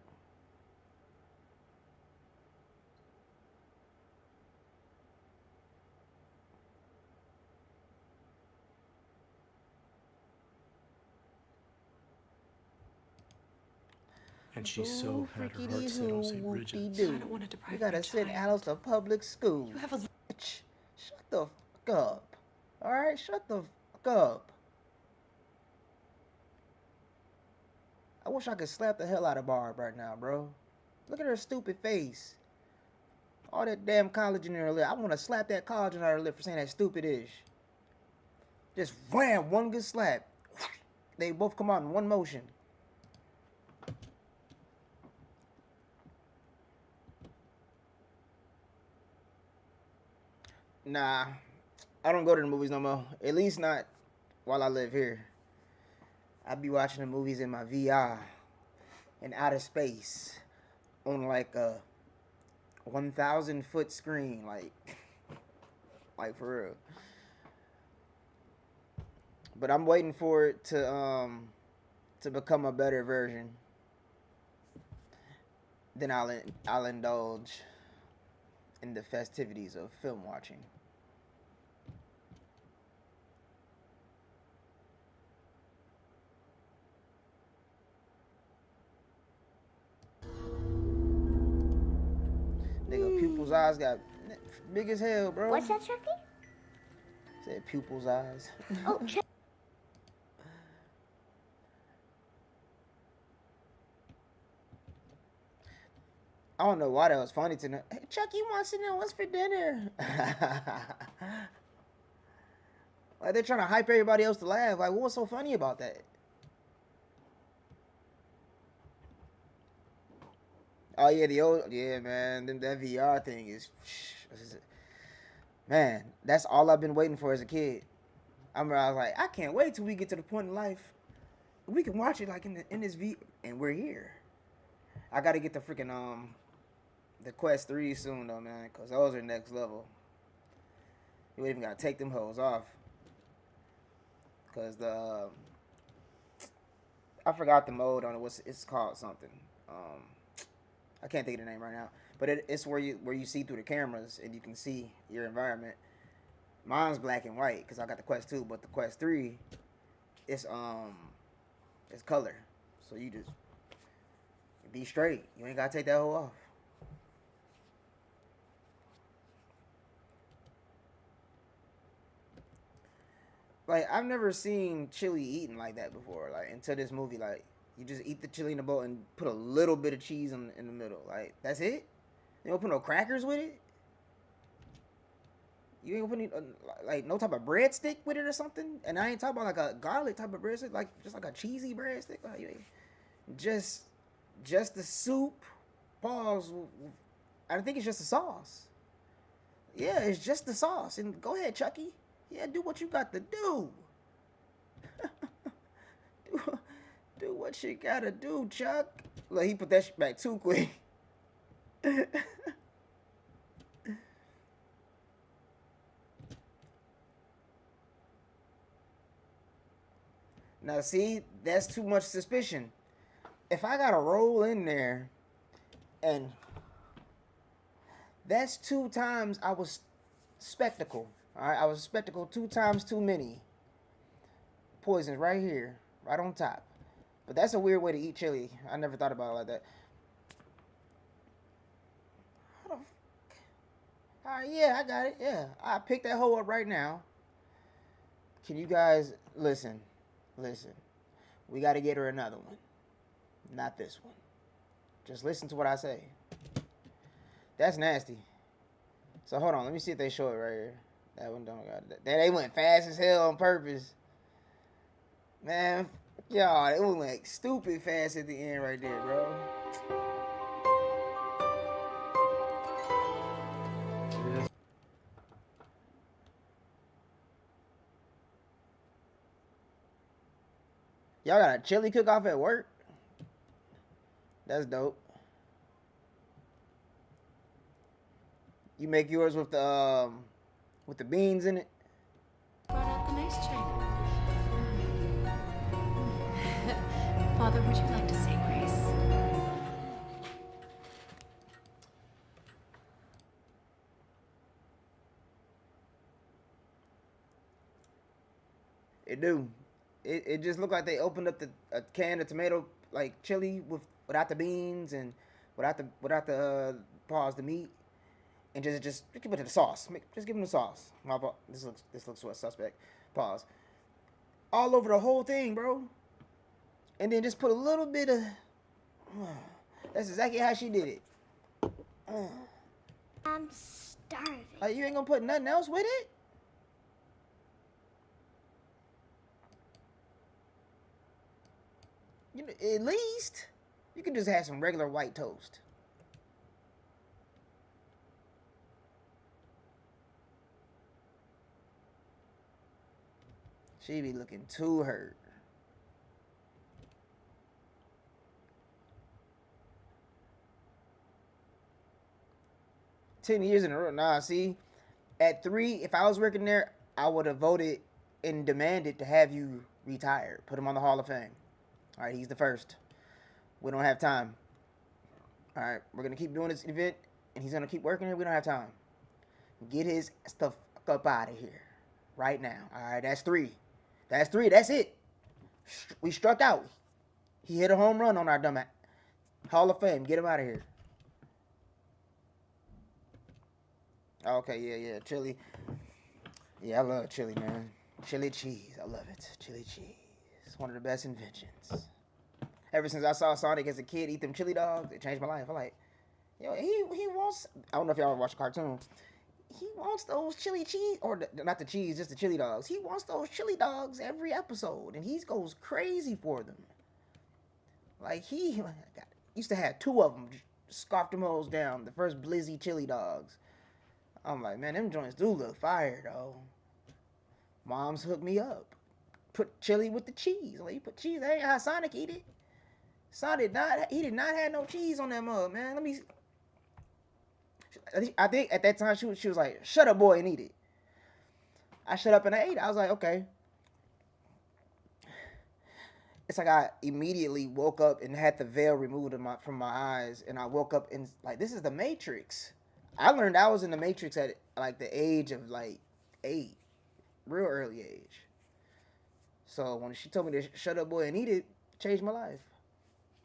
And she's so had her heart set on St. Bridget's. I don't want to deprive You gotta my send child. Alice to public school. You have a... Bitch, shut the fuck up. Alright, shut the fuck up. I wish I could slap the hell out of Barb right now, bro. Look at her stupid face. All that damn collagen in her lip. I want to slap that collagen out of her lip for saying that stupid ish. Just wham, one good slap. They both come out in one motion. Nah, I don't go to the movies no more. At least not while I live here. I be watching the movies in my VR in outer space on like a 1,000-foot screen, like for real. But I'm waiting for it to become a better version. Then I'll indulge in the festivities of film watching. Nigga, pupil's eyes got big as hell, bro. What's that, Chucky? Said pupil's eyes. Oh, Chucky. I don't know why that was funny to them. Hey, Chucky wants to know what's for dinner. Like they're trying to hype everybody else to laugh. Like, what was so funny about that? Oh yeah, man. That VR thing is, man. That's all I've been waiting for as a kid. I was like, I can't wait till we get to the point in life we can watch it like in this V, and we're here. I gotta get the freaking the Quest 3 soon though, man, cause those are next level. You ain't even gotta take them hoes off, cause I forgot the mode on it. It's called something. I can't think of the name right now, but it's where you see through the cameras and you can see your environment. Mine's black and white because I got the Quest 2, but the Quest 3, it's color, so you just be straight. You ain't gotta take that hoe off. Like, I've never seen chili eaten like that before. Like, until this movie, like, you just eat the chili in the bowl and put a little bit of cheese in the middle. Like, that's it? You don't put no crackers with it? You ain't gonna put like no type of breadstick with it or something? And I ain't talking about like a garlic type of breadstick, like just like a cheesy breadstick. Like, just the soup. Pause. I think it's just the sauce. Yeah, it's just the sauce. And go ahead, Chucky. Yeah, do what you got to do. do what you gotta do, Chuck. Look, he put that shit back too quick. Now, see, that's too much suspicion. If I gotta roll in there, and that's 2 times I was spectacle. All right, I was spectacle 2 times too many. Poisons right here, right on top. But that's a weird way to eat chili. I never thought about it like that. How the fuck? All right, yeah, I got it. Yeah, I picked that hoe up right now. Can you guys listen? Listen. We got to get her another one. Not this one. Just listen to what I say. That's nasty. So hold on, let me see if they show it right here. That one don't got that. They went fast as hell on purpose. Man, y'all, it went like stupid fast at the end right there, bro. Y'all got a chili cook-off at work? That's dope. You make yours with the beans in it? Brought out the nice china. Father, would you like to say grace? It do. It just looked like they opened up a can of tomato, like chili without the beans and without the pause the meat, and just give it to the sauce. Just give them the sauce. This looks what suspect. Pause. All over the whole thing, bro. And then just put a little bit of. That's exactly how she did it. I'm starving. Like, you ain't gonna put nothing else with it? You know, at least you can just have some regular white toast. She be looking too hurt. $10 years in a row. Nah, see, at 3, if I was working there, I would have voted and demanded to have you retired. Put him on the Hall of Fame. All right, he's the first. We don't have time. All right, we're going to keep doing this event, and he's going to keep working here. We don't have time. Get his stuff up out of here right now. All right, that's 3. That's 3. That's it. We struck out. He hit a home run on our dumb Hall of Fame. Get him out of here. Okay, yeah, chili. Yeah, I love chili, man. Chili cheese. I love it. Chili cheese. It's one of the best inventions. Ever since I saw Sonic as a kid eat them chili dogs, it changed my life. I'm like, yo, he wants, I don't know if y'all ever watch a cartoon. He wants those chili cheese, or not the cheese, just the chili dogs. He wants those chili dogs every episode, and he goes crazy for them. Like, he used to have 2 of them, scarfed them hoes down, the first Blizzy chili dogs. I'm like, man, them joints do look fire, though. Mom's hooked me up. Put chili with the cheese. Like, you put cheese, that ain't how Sonic eat it. Sonic he did not have no cheese on that mug, man. Let me see. I think at that time she was like, shut up, boy, and eat it. I shut up and I ate it. I was like, okay. It's like I immediately woke up and had the veil removed from my eyes, and I woke up and like, this is the Matrix. I learned I was in the Matrix at like the age of like 8, real early age. So when she told me to shut up, boy, and eat it, changed my life.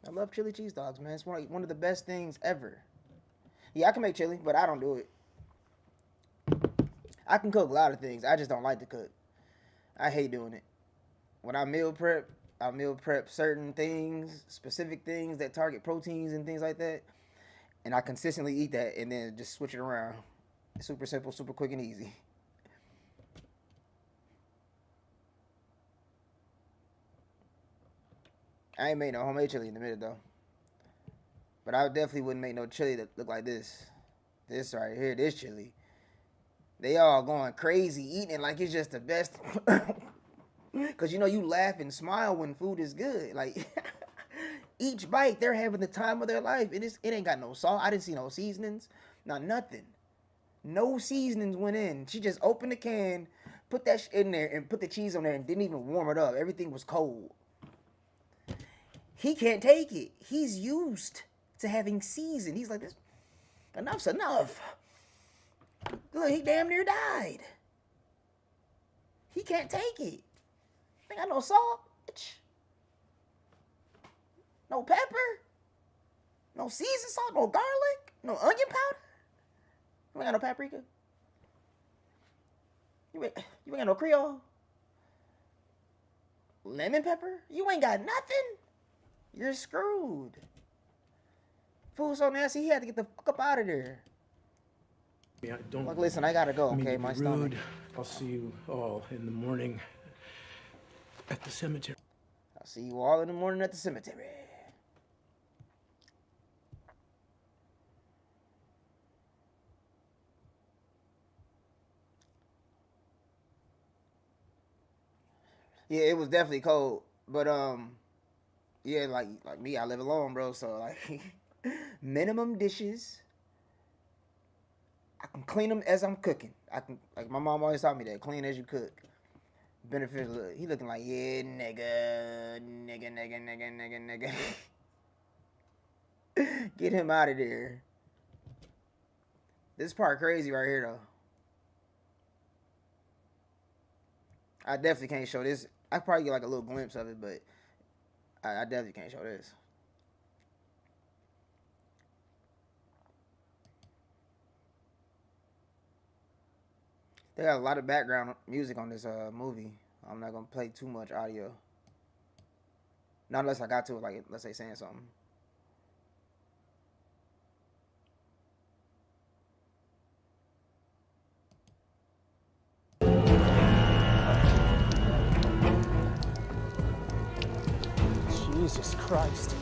I love chili cheese dogs, man. It's one of the best things ever. Yeah, I can make chili, but I don't do it. I can cook a lot of things. I just don't like to cook. I hate doing it. When I meal prep certain things, specific things that target proteins and things like that. And I consistently eat that and then just switch it around. It's super simple, super quick and easy. I ain't made no homemade chili in a minute though. But I definitely wouldn't make no chili that look like this. This right here, this chili. They all going crazy eating it like it's just the best. Because you know you laugh and smile when food is good. Like each bite, they're having the time of their life. It ain't got no salt. I didn't see no seasonings. Not nothing. No seasonings went in. She just opened the can, put that in there, and put the cheese on there and didn't even warm it up. Everything was cold. He can't take it. He's used to having season. He's like, this, enough's enough. Look, he damn near died. He can't take it. Ain't got no salt. No pepper. No seasoned salt. No garlic. No onion powder. You ain't got no paprika. You ain't got no Creole. Lemon pepper. You ain't got nothing. You're screwed. Food so nasty, he had to get the fuck up out of there. Yeah, don't. Look, listen, I gotta go, okay? My stomach. I'll see you all in the morning at the cemetery. I'll see you all in the morning at the cemetery. Yeah, it was definitely cold, but yeah, like me, I live alone, bro. So like, minimum dishes. I can clean them as I'm cooking. I can, like my mom always taught me that, clean as you cook. Benefits. Look, he looking like, yeah, nigga. Get him out of there. This part crazy right here though. I definitely can't show this. I probably get like a little glimpse of it, but I definitely can't show this. They got a lot of background music on this movie. I'm not gonna play too much audio. Not unless I got to, like, let's say saying something. Jesus Christ.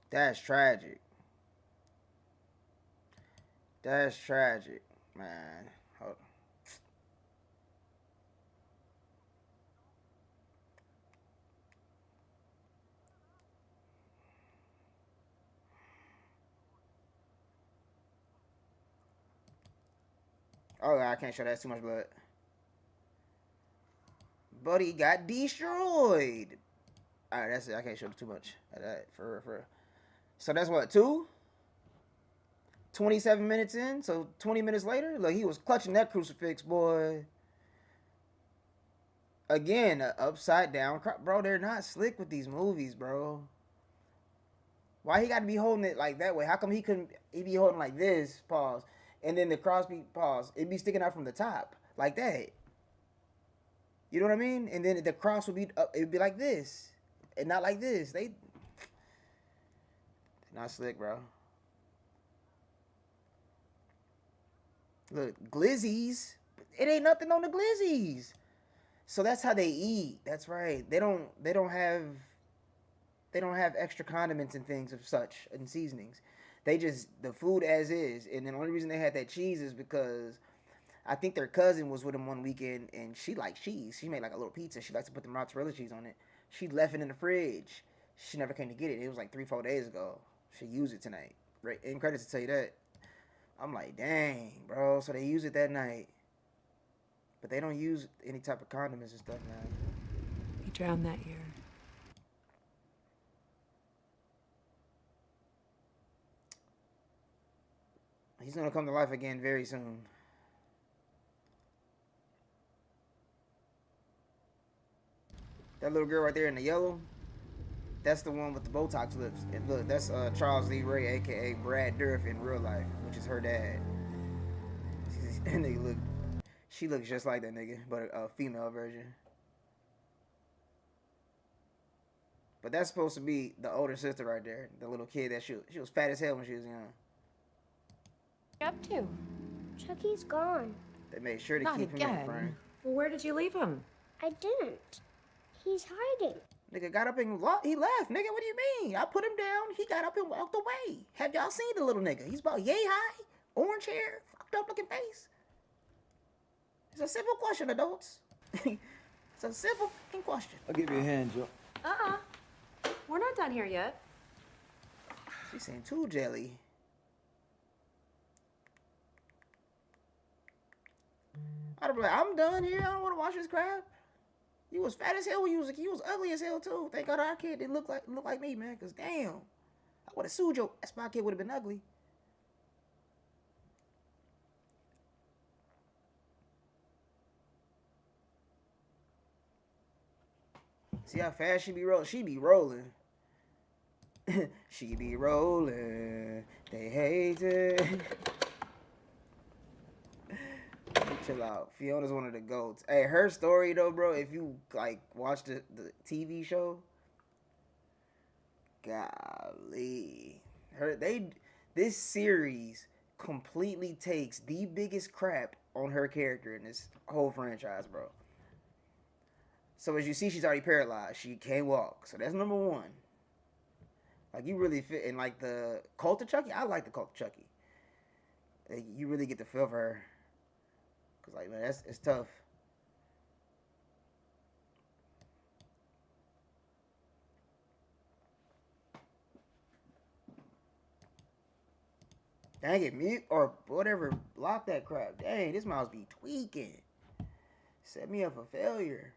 That's tragic. That's tragic, man. Hold on. Oh, I can't show that. That's too much blood. But he got destroyed. All right, that's it. I can't show too much of that for real. So that's what, 27 minutes in. So 20 minutes later, look, he was clutching that crucifix, boy. Again, upside down, bro. They're not slick with these movies, bro. Why he got to be holding it like that way? How come he couldn't? He be holding like this, pause, and then the cross be pause. It be sticking out from the top like that. You know what I mean? And then the cross would be up. It'd be like this, and not like this. They not slick, bro. Look, glizzies. It ain't nothing on the glizzies. So that's how they eat. That's right. They don't have extra condiments and things of such and seasonings. They just the food as is. And the only reason they had that cheese is because I think their cousin was with them one weekend and she liked cheese. She made like a little pizza. She likes to put the mozzarella cheese on it. She left it in the fridge. She never came to get it. It was like 3-4 days ago. She used it tonight. Right? In credits to tell you that. I'm like, dang, bro. So they use it that night. But they don't use any type of condiments and stuff now. He drowned that year. He's gonna come to life again very soon. That little girl right there in the yellow, that's the one with the Botox lips. And look, that's Charles Lee Ray, aka Brad Dourif in real life, which is her dad. And they look, she looks just like that nigga, but a female version. But that's supposed to be the older sister right there, the little kid that she was fat as hell when she was young. What are you up to? Chucky's gone. They made sure to Not keep him in again. frame. Well, where did you leave him? I didn't. He's hiding. Nigga got up and he left. Nigga, what do you mean? I put him down. He got up and walked away. Have y'all seen the little nigga? He's about yay high, orange hair, fucked up looking face. It's a simple question, adults. It's a simple fucking question. I'll give you a hand, Joe. We're not done here yet. She's saying too jelly. I'd be like, I'm done here. I don't want to watch this crap. You was fat as hell when you was ugly as hell too. Thank God our kid didn't look like me, man. Cause damn, I would have sued your ass. My kid would have been ugly. See how fast she be rolling? She be rolling. She be rolling. They hate it. Chill out. Fiona's one of the GOATs. Hey, her story though, bro, if you like watch the TV show, golly. This series completely takes the biggest crap on her character in this whole franchise, bro. So as you see, she's already paralyzed. She can't walk. So that's number one. Like, you really fit in, like, the Cult of Chucky. I like the Cult of Chucky. Like, you really get the feel for her. Because, like, man, it's tough. Dang it, mute or whatever. Block that crap. Dang, this mouse be tweaking. Set me up for failure.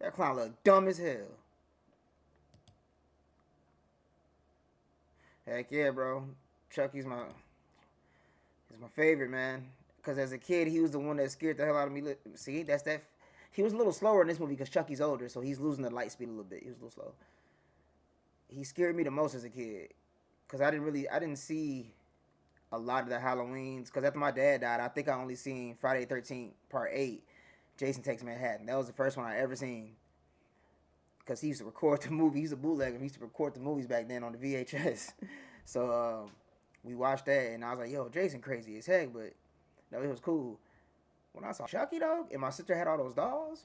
That clown look dumb as hell. Heck yeah, bro. Chucky's my favorite, man. Because as a kid, he was the one that scared the hell out of me. See, that's that. He was a little slower in this movie because Chucky's older, so he's losing the light speed a little bit. He was a little slow. He scared me the most as a kid. Because I didn't see a lot of the Halloweens. Because after my dad died, I think I only seen Friday the 13th, Part 8. Jason Takes Manhattan. That was the first one I ever seen. Because he used to record the movie. He's a bootlegger. He used to record the movies back then on the VHS. So we watched that, and I was like, yo, Jason crazy as heck, but no, it was cool. When I saw Chucky, though, and my sister had all those dolls,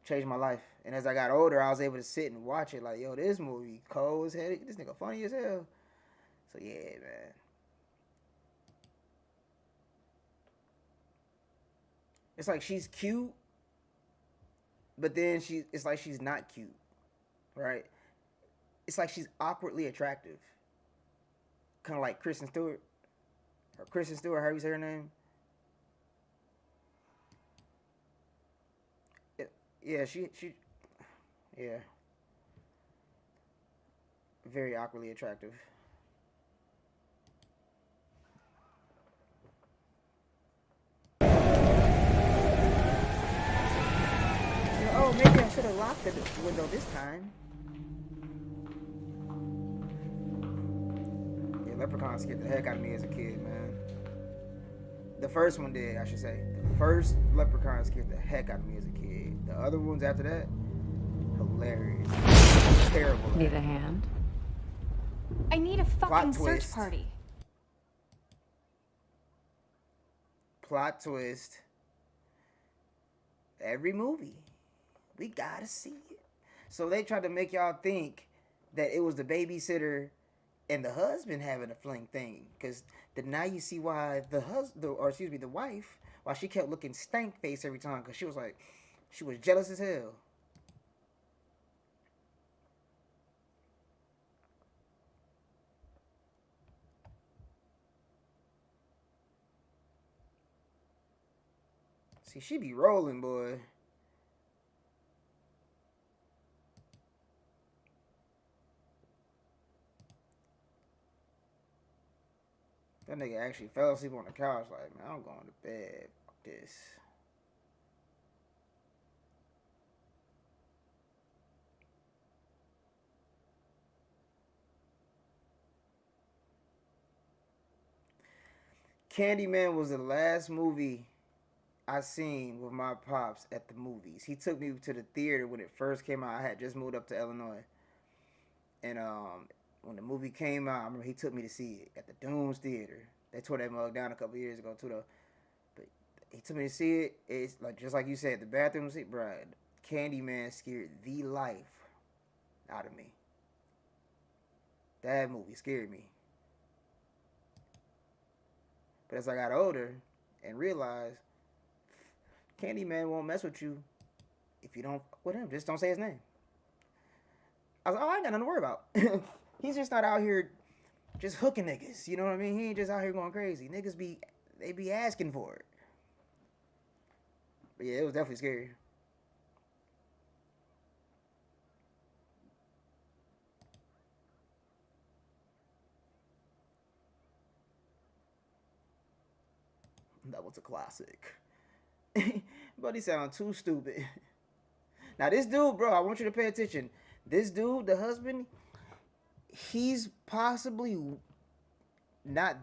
changed my life. And as I got older, I was able to sit and watch it like, yo, this movie cold as hell. This nigga funny as hell. So, yeah, man. It's like she's cute, but then it's like she's not cute, right? it's like she's awkwardly attractive. Kind of like Kristen Stewart. Or Kristen Stewart, how you say her name? Yeah, yeah. Very awkwardly attractive. Oh, maybe I should have locked the window this time. Yeah, Leprechaun scared the heck out of me as a kid, man. The first one did, I should say. The first Leprechaun scared the heck out of me as a kid. The other ones after that, hilarious. Terrible. Need a hand? I need a fucking search party. Plot twist. Every movie. We gotta see it. So they tried to make y'all think that it was the babysitter and the husband having a fling thing. Because now you see why the wife, why she kept looking stank face every time. Because she was jealous as hell. See, she be rolling, boy. That nigga actually fell asleep on the couch like, man, I'm going to bed. Fuck this. Candyman was the last movie I seen with my pops at the movies. He took me to the theater when it first came out. I had just moved up to Illinois. And when the movie came out, I remember he took me to see it at the Dunes Theater. They tore that mug down a couple years ago too, though. But he took me to see it. It's like just like you said, the bathroom seat, bro. Candyman scared the life out of me. That movie scared me. But as I got older and realized Candyman won't mess with you if you don't fuck with him. Just don't say his name. I was like, oh, I ain't got nothing to worry about. He's just not out here just hooking niggas. You know what I mean? He ain't just out here going crazy. Niggas they be asking for it. But yeah, it was definitely scary. That was a classic. But he sound too stupid. Now this dude, bro, I want you to pay attention. This dude, the husband, he's possibly not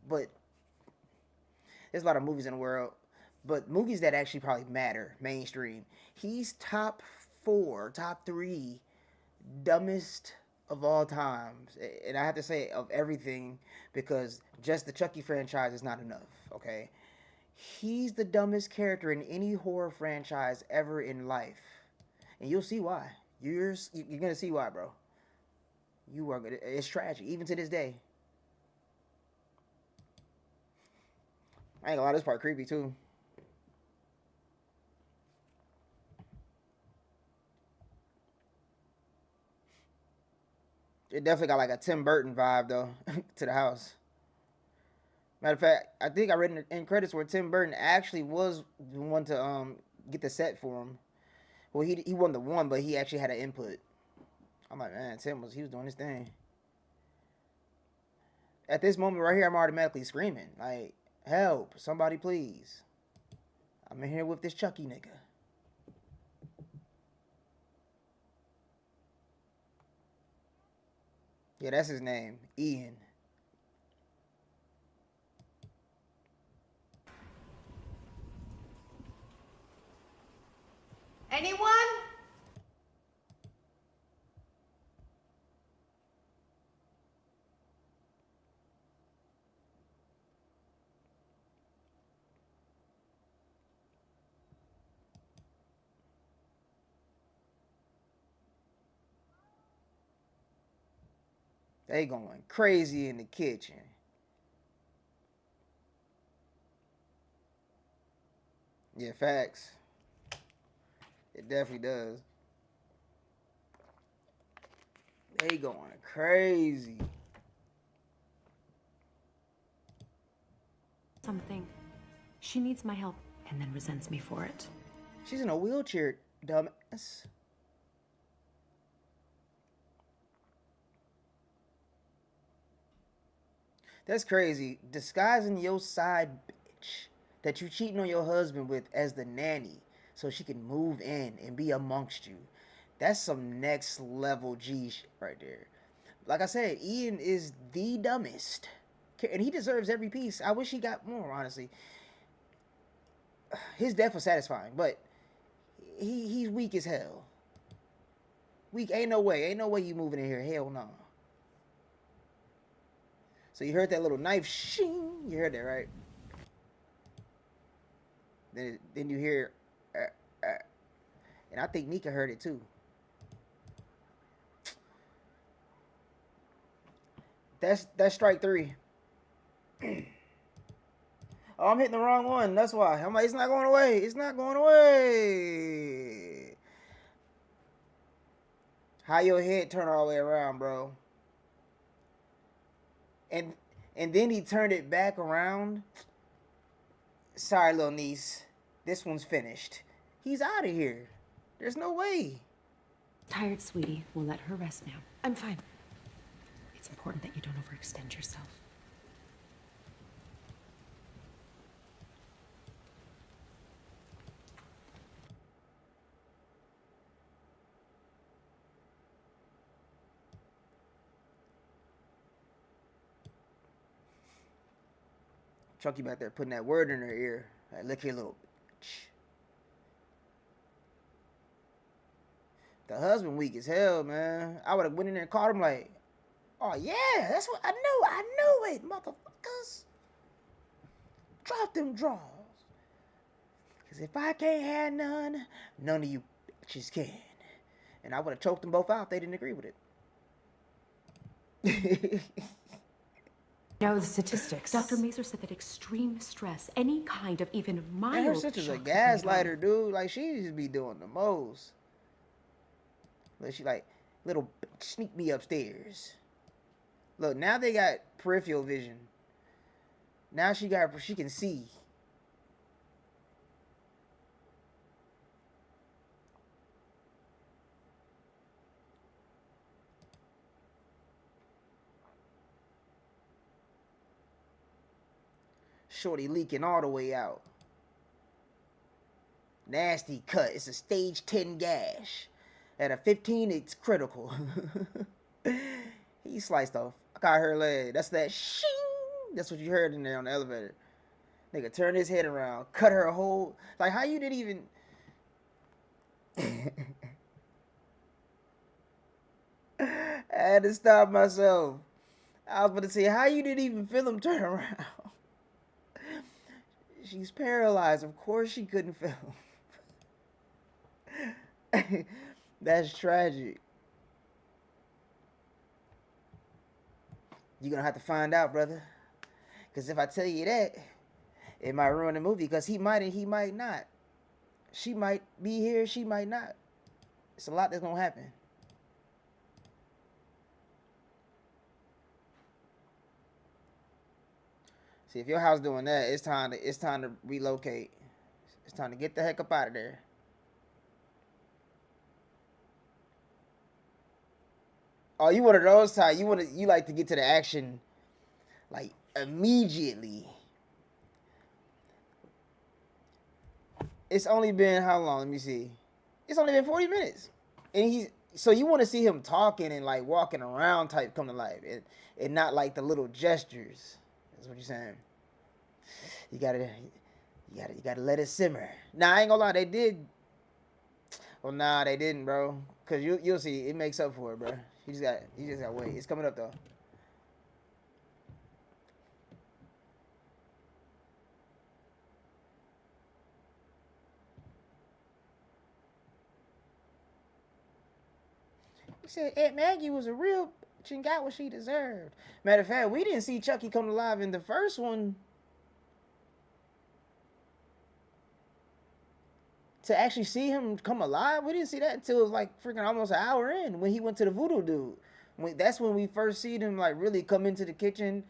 but there's a lot of movies in the world, but movies that actually probably matter, mainstream. He's top 3 dumbest of all times. And I have to say of everything because just the Chucky franchise is not enough, okay? He's the dumbest character in any horror franchise ever in life. And you'll see why. You're gonna see why, bro. You are gonna. It's tragic, even to this day. I ain't gonna lie, this part creepy too. It definitely got like a Tim Burton vibe though to the house. Matter of fact, I think I read in credits where Tim Burton actually was the one to get the set for him. Well, he wasn't the one, but he actually had an input. I'm like, man, he was doing his thing. At this moment right here, I'm automatically screaming. Like, help, somebody please. I'm in here with this Chucky nigga. Yeah, that's his name, Ian. Anyone? They going crazy in the kitchen. Yeah, facts. It definitely does. They going crazy. Something. She needs my help and then resents me for it. She's in a wheelchair, dumbass. That's crazy. Disguising your side bitch that you cheating on your husband with as the nanny so she can move in and be amongst you. That's some next level G shit right there. Like I said, Ian is the dumbest. And he deserves every piece. I wish he got more, honestly. His death was satisfying, but he's weak as hell. Weak, ain't no way. Ain't no way you moving in here. Hell no. So you heard that little knife shing. You heard that, right? Then you hear, and I think Nika heard it too. That's strike 3. Oh, I'm hitting the wrong one. That's why. I'm like, it's not going away. It's not going away. How your head turn all the way around, bro? And then he turned it back around. Sorry, little niece. This one's finished. He's out of here. There's no way. Tired, sweetie. We'll let her rest now. I'm fine. It's important that you don't overextend yourself. Chucky back there putting that word in her ear. Like, look here, little bitch. The husband weak as hell, man. I would have went in there and caught him like, oh yeah, that's what I knew. I knew it, motherfuckers. Drop them draws. Cause if I can't have none, none of you bitches can. And I would have choked them both out if they didn't agree with it. No, the statistics. Dr. Mazur said that extreme stress, any kind of even mild Man, her sister's a gaslighter, dude. Like, she used to be doing the most. But she like, little bitch, sneak me upstairs. Look, now they got peripheral vision. Now she can see. Shorty leaking all the way out. Nasty cut. It's a stage 10 gash. At a 15, it's critical. He sliced off. I got her leg. That's that shing. That's what you heard in there on the elevator. Nigga turn his head around. Cut her whole. Like, how you didn't even. I had to stop myself. I was about to say, how you didn't even feel him turn around? She's paralyzed. Of course she couldn't feel him. That's tragic. You're gonna have to find out, brother. Because if I tell you that, it might ruin the movie. Because he might and he might not. She might be here, she might not. It's a lot that's gonna happen. See, if your house doing that, it's time to relocate. It's time to get the heck up out of there. Oh, you one of those type. You like to get to the action like immediately. It's only been how long? Let me see. It's only been 40 minutes. And so you want to see him talking and like walking around type come to life. And not like the little gestures. That's what you're saying. You gotta let it simmer. Nah, I ain't gonna lie, they did. Well, nah, they didn't, bro. Cause you'll see, it makes up for it, bro. You just got to wait. It's coming up though. He said Aunt Maggie was a real bitch and got what she deserved. Matter of fact, we didn't see Chucky come alive in the first one. To actually see him come alive, we didn't see that until it was like freaking almost an hour in when he went to the voodoo dude. That's when we first see them like really come into the kitchen.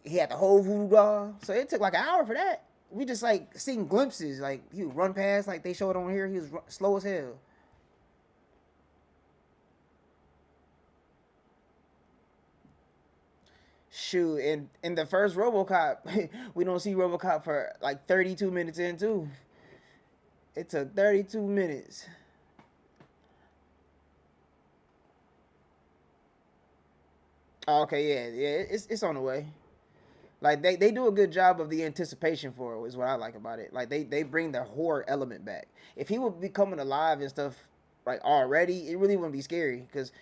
He had the whole voodoo doll, so it took like an hour for that. We just like seeing glimpses, like he would run past, like they showed on here. He was slow as hell. Shoot, in the first RoboCop, we don't see RoboCop for like 32 minutes in too. It took 32 minutes. Oh, okay, yeah, it's on the way. Like they do a good job of the anticipation for it, is what I like about it. Like they bring the horror element back. If he would be coming alive and stuff like already, it really wouldn't be scary. Cause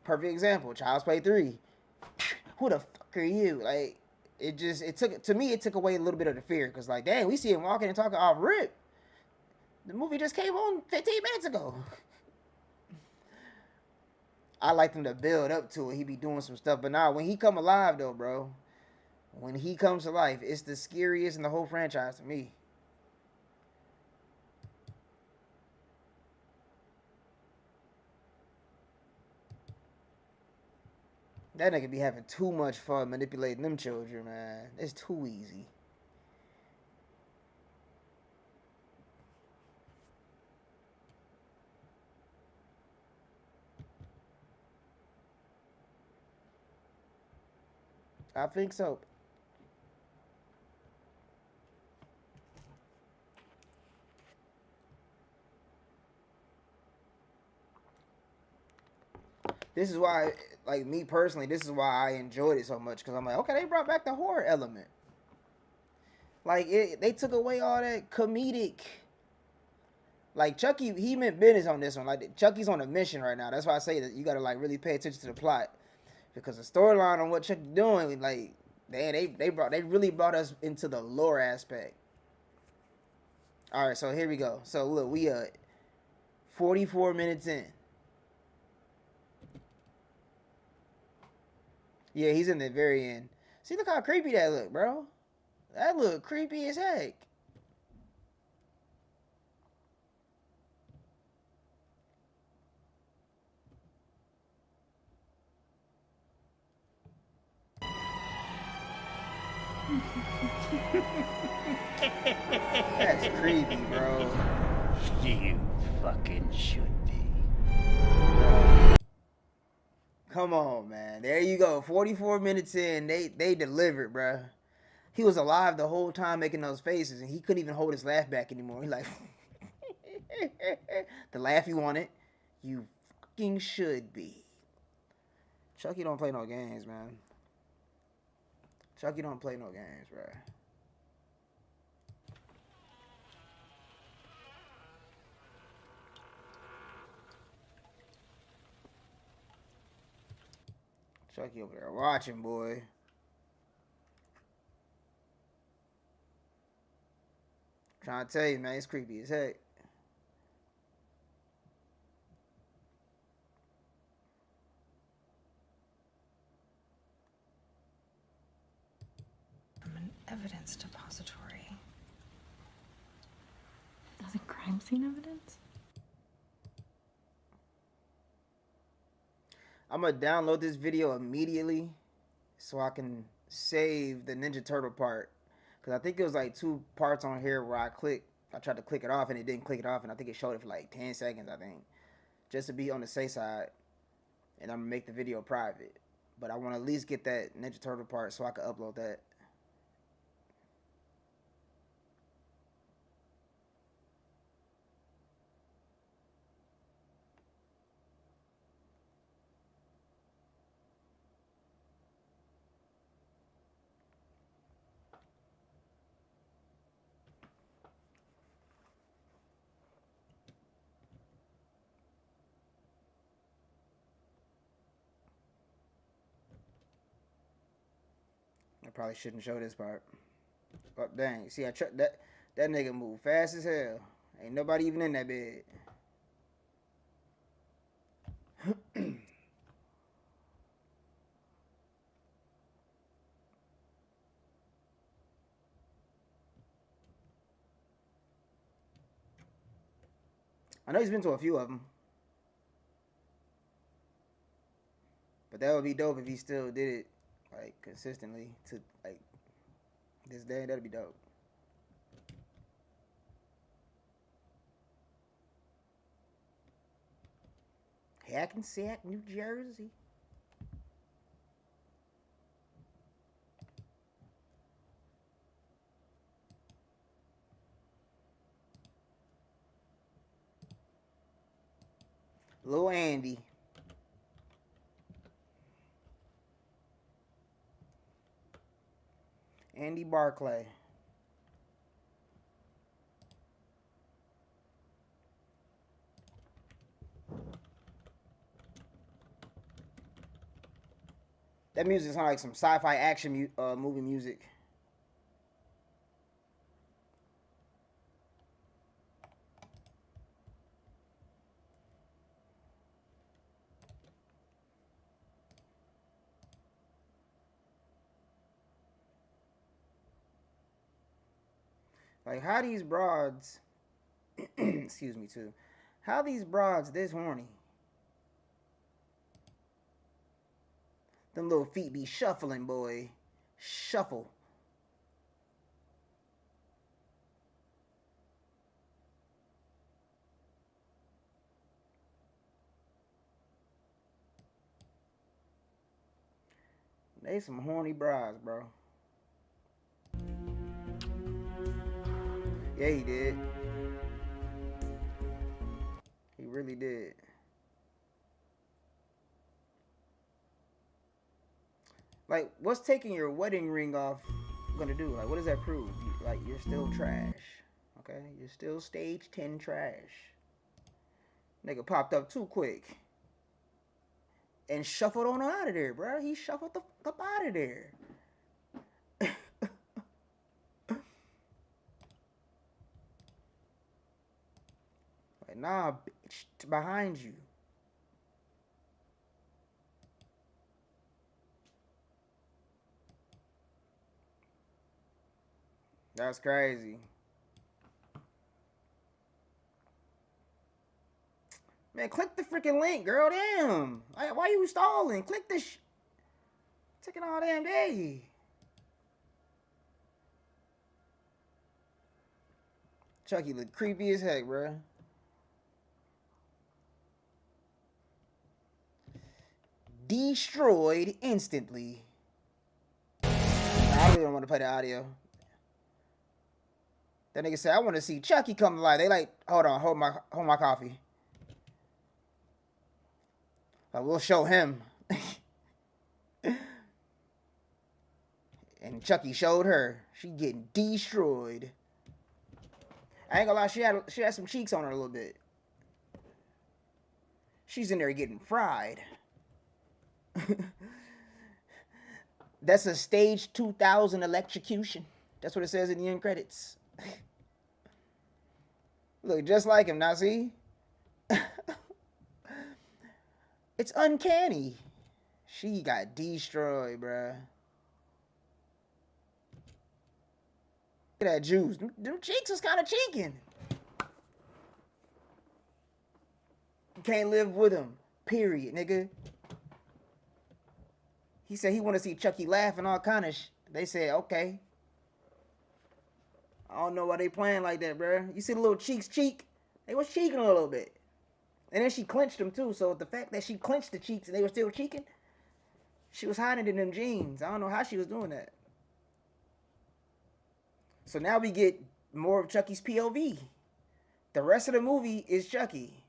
perfect example, Child's Play 3. Who the fuck are you? Like it took away a little bit of the fear. Cause like, dang, we see him walking and talking off rip. The movie just came on 15 minutes ago. I like them to build up to it. He be doing some stuff, but nah, when he come alive though, bro. When he comes to life, it's the scariest in the whole franchise to me. That nigga be having too much fun manipulating them children, man. It's too easy. I think so. This is why, like me personally, this is why I enjoyed it so much. Because I'm like, okay, they brought back the horror element. Like, they took away all that comedic. Like, Chucky, he meant business on this one. Like, Chucky's on a mission right now. That's why I say that you got to, like, really pay attention to the plot. Because the storyline on what Chucky's doing, like, they really brought us into the lore aspect. All right, so here we go. So, look, we 44 minutes in. Yeah, he's in the very end. See, look how creepy that look, bro. That look creepy as heck. That's creepy, bro. You fucking should be. Come on, man. There you go. 44 minutes in, they delivered, bro. He was alive the whole time making those faces, and he couldn't even hold his laugh back anymore. He like, the laugh you wanted, you fucking should be. Chucky don't play no games, man. Chucky don't play no games, bro. Chucky over there watching, boy. Trying to tell you, man, it's creepy as heck. From an evidence depository. Is it crime scene evidence? I'm going to download this video immediately so I can save the Ninja Turtle part. Because I think it was like 2 parts on here where I tried to click it off and it didn't click it off. And I think it showed it for like 10 seconds, I think. Just to be on the safe side. And I'm going to make the video private. But I want to at least get that Ninja Turtle part so I can upload that. I probably shouldn't show this part. Oh, dang. See, that nigga moved fast as hell. Ain't nobody even in that bed. I know he's been to a few of them. But that would be dope if he still did it like consistently to like this day. That'd be dope. Hackensack, New Jersey. Lil Andy. Andy Barclay. That music sounds like some sci-fi action movie music. Like, how these broads, excuse me too, how these broads this horny? Them little feet be shuffling, boy. Shuffle. They some horny broads, bro. Yeah, he did. He really did. Like, what's taking your wedding ring off gonna do? Like, what does that prove? Like, you're still trash. Okay? You're still stage 10 trash. Nigga popped up too quick. And shuffled on out of there, bro. He shuffled the fuck up out of there. Like, nah, bitch, behind you. That's crazy. Man, click the freaking link, girl. Damn. Why you stalling? Click this. Taking all damn day. Chucky look creepy as heck, bro. Destroyed instantly. I really don't want to play the audio. That nigga said, I want to see Chucky come to life. They like, hold on, hold my coffee. Like, we'll show him. And Chucky showed her. She getting destroyed. I ain't gonna lie, she had some cheeks on her a little bit. She's in there getting fried. That's a stage 2000 electrocution. That's what it says in the end credits. Look just like him, now see? It's uncanny. She got destroyed, bruh. Look at that juice. Them cheeks was kind of cheeking. You can't live with him. Period, nigga. He said he want to see Chucky laugh and all kind of They said, okay. I don't know why they playing like that, bruh. You see the little cheeks cheek? They was cheeking a little bit. And then she clenched them too. So the fact that she clenched the cheeks and they were still cheeking, she was hiding in them jeans. I don't know how she was doing that. So now we get more of Chucky's POV. The rest of the movie is Chucky.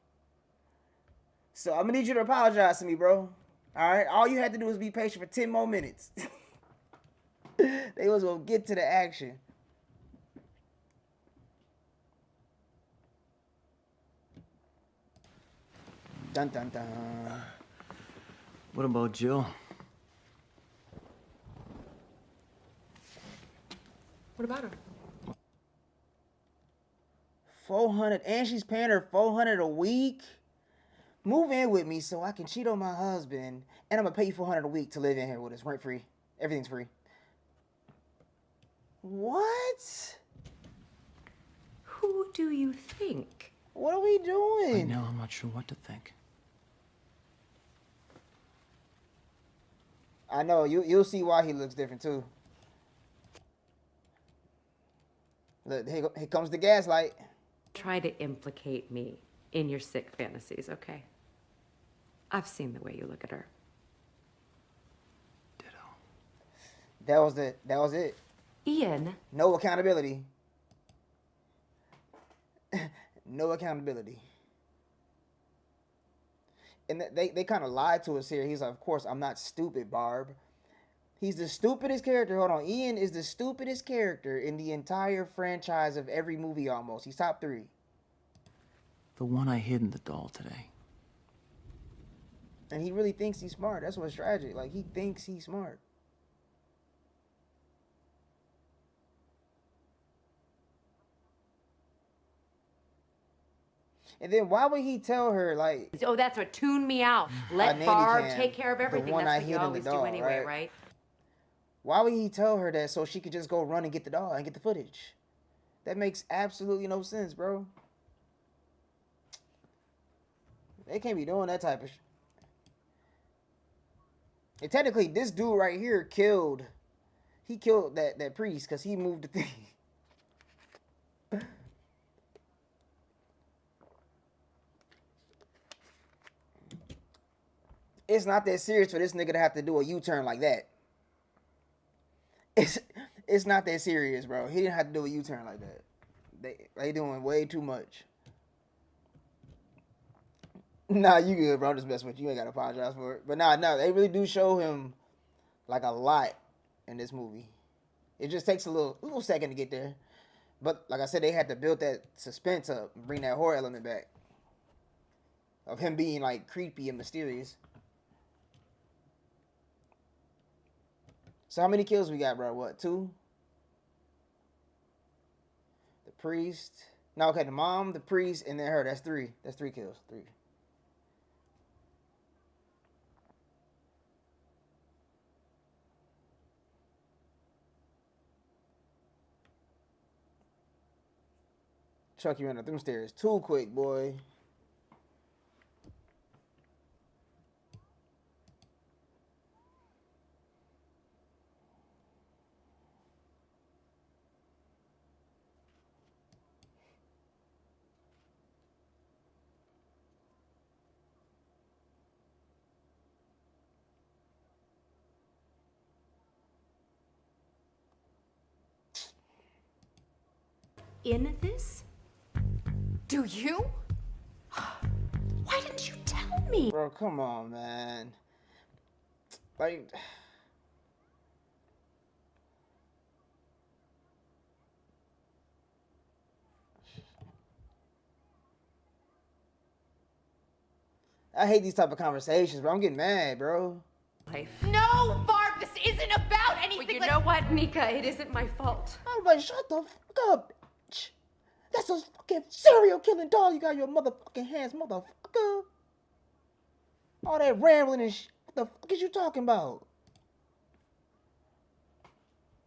So I'm gonna need you to apologize to me, bro. All right? All you had to do was be patient for 10 more minutes. They was gonna get to the action. Dun dun dun. What about Jill? What about her? 400, and she's paying her 400 a week. Move in with me so I can cheat on my husband, and I'm gonna pay you 400 a week to live in here with us, rent free. Everything's free. What? Who do you think? What are we doing? Right now, I'm not sure what to think. I know you'll see why he looks different too. Look, here comes the gaslight. Try to implicate me in your sick fantasies, okay? I've seen the way you look at her. That was it. Ian. No accountability. No accountability. And they kind of lied to us here. He's like, of course, I'm not stupid, Barb. He's the stupidest character. Hold on. Ian is the stupidest character in the entire franchise of every movie almost. He's top 3. The one I hid in the doll today. And he really thinks he's smart. That's what's tragic. Like, he thinks he's smart. And then why would he tell her, like... Oh, that's what tuned me out. Let Barb take care of everything. That's what you always do anyway, right? Why would he tell her that so she could just go run and get the doll and get the footage? That makes absolutely no sense, bro. They can't be doing that type of shit. And technically, this dude right here killed... He killed that priest because he moved the thing. It's not that serious for this nigga to have to do a U-turn like that. It's not that serious, bro. He didn't have to do a U-turn like that. They doing way too much. Nah, you good, bro. I'm just messing with you. You ain't gotta apologize for it. But nah, they really do show him like a lot in this movie. It just takes a little second to get there. But like I said, they had to build that suspense up and bring that horror element back. Of him being like creepy and mysterious. So how many kills we got, bro? What, 2? The priest. No, okay, the mom, the priest, and then her. That's 3. That's 3 kills. 3. Chucky ran up them stairs too quick, boy. In this? Do you? Why didn't you tell me? Bro, come on, man. Like... I hate these type of conversations, bro. I'm getting mad, bro. No, Barb, this isn't about anything. Well, you know what, Mika? It isn't my fault. I'm like, shut the fuck up, bitch. That's a fucking serial killing doll you got in your motherfucking hands, motherfucker. All that rambling and shit. What the fuck is you talking about?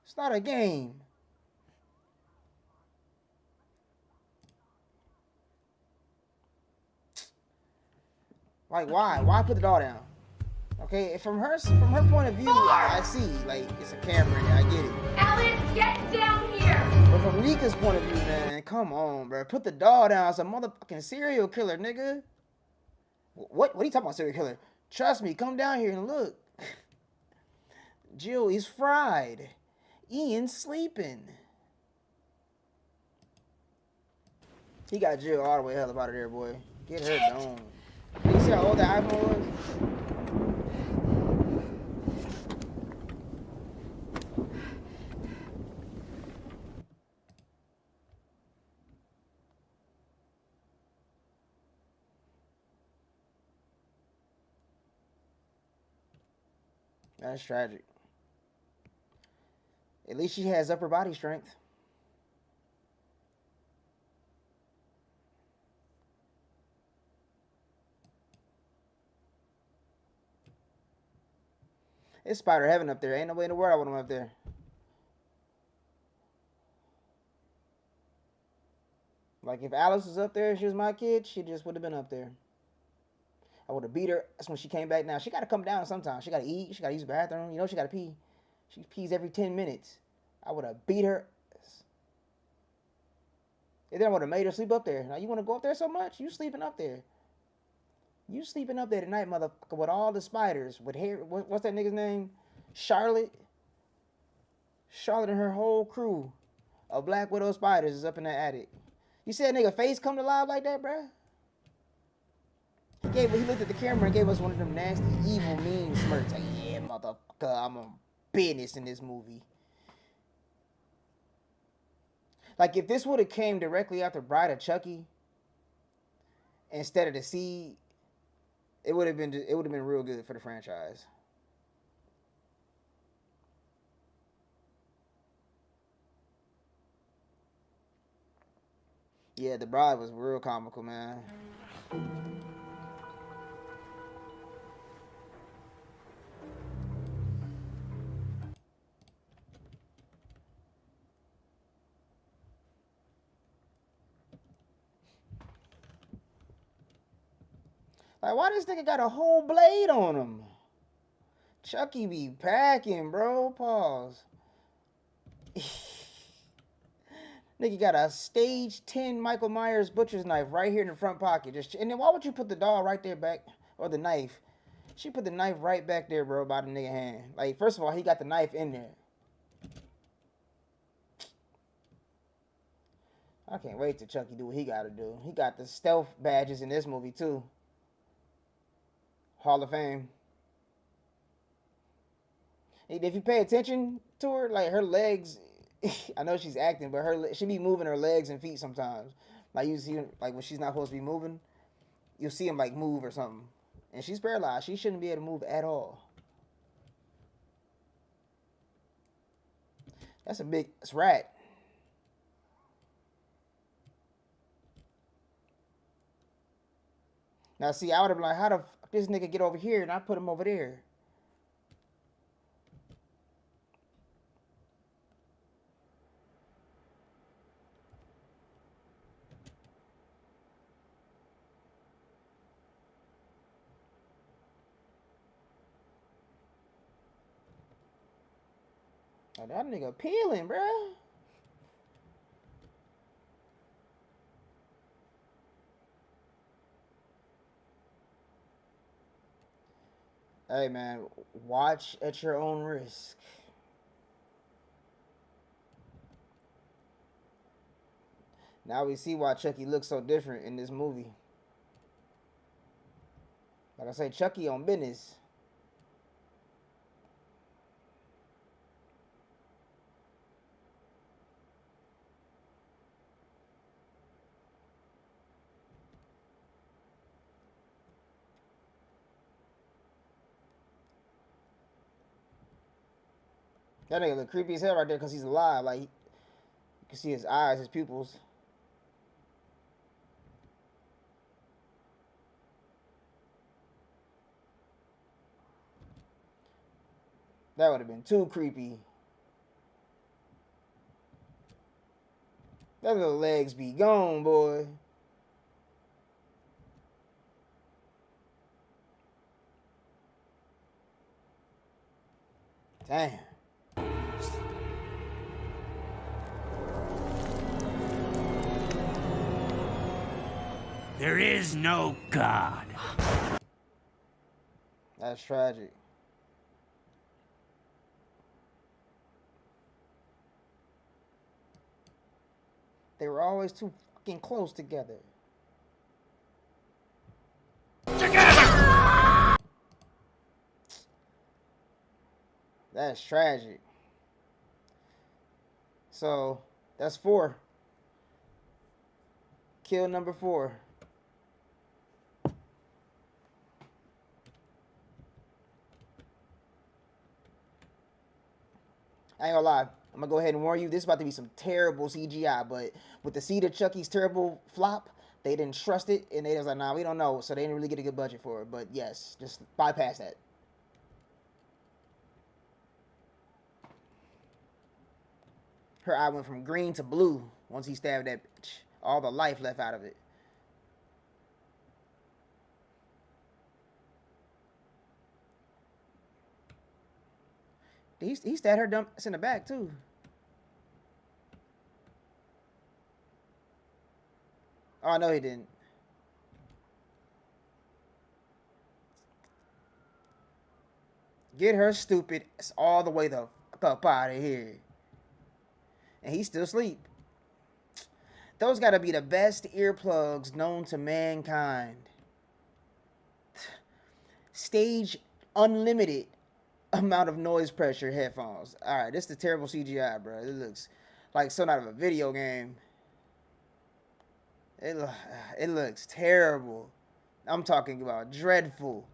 It's not a game. Like, why? Why put the doll down? Okay, from her point of view, I see, like, it's a camera and I get it. Alex, get down here! But from Rika's point of view, man, come on, bro. Put the doll down. It's a motherfucking serial killer, nigga. What are you talking about, serial killer? Trust me, come down here and look. Jill is fried. Ian's sleeping. He got Jill all the way hell up out of there, boy. Get her done. You see how old that iPhone was? That's tragic. At least she has upper body strength. It's spider heaven up there. Ain't no way in the world I want him up there. Like if Alice was up there, she was my kid, she just would have been up there. I would have beat her. That's when she came back. Now she got to come down sometimes. She got to eat. She got to use the bathroom. You know she got to pee. She pees every 10 minutes. I would have beat her. And then I would have made her sleep up there. Now you want to go up there so much? You sleeping up there. You sleeping up there tonight, motherfucker, with all the spiders. With hair. What's that nigga's name? Charlotte. Charlotte and her whole crew of Black Widow spiders is up in that attic. You see that nigga face come to life like that, bruh? He looked at the camera and gave us one of them nasty, evil, mean smirks. Like, yeah, motherfucker, I'm on business in this movie. Like, if this would have came directly after Bride of Chucky, instead of The Seed, it would have been real good for the franchise. Yeah, The Bride was real comical, man. Like, why this nigga got a whole blade on him? Chucky be packing, bro. Pause. Nigga got a stage 10 Michael Myers butcher's knife right here in the front pocket. And then why would you put the doll right there back? Or the knife? She put the knife right back there, bro, by the nigga hand. Like, first of all, he got the knife in there. I can't wait till Chucky do what he gotta do. He got the stealth badges in this movie, too. Hall of Fame. If you pay attention to her, like, her legs... I know she's acting, but she be moving her legs and feet sometimes. Like, you see, like, when she's not supposed to be moving, you'll see him, like, move or something. And she's paralyzed. She shouldn't be able to move at all. That's a big... It's rat. Now, see, I would have been like, how the fuck this nigga get over here and I put him over there? Oh, that nigga peeling, bruh. Hey, man, watch at your own risk. Now we see why Chucky looks so different in this movie. Like I say, Chucky on business. That nigga look creepy as hell right there because he's alive. Like, you can see his eyes, his pupils. That would have been too creepy. That little legs be gone, boy. Damn. There is no God. That's tragic. They were always too fucking close together. Together! That's tragic. So, that's 4. Kill number 4. I ain't gonna lie. I'm gonna go ahead and warn you, this is about to be some terrible CGI, but with the Seed of Chucky's terrible flop, they didn't trust it, and they was like, nah, we don't know, so they didn't really get a good budget for it, but yes, just bypass that. Her eye went from green to blue once he stabbed that bitch. All the life left out of it. He stabbed her dumb ass in the back too. Oh no, he didn't. Get her stupid ass all the way the fuck up out of here. And he's still asleep. Those gotta be the best earplugs known to mankind. Stage unlimited amount of noise pressure headphones. Alright, this is the terrible CGI, bro. It looks like something out of a video game. It looks terrible. I'm talking about dreadful.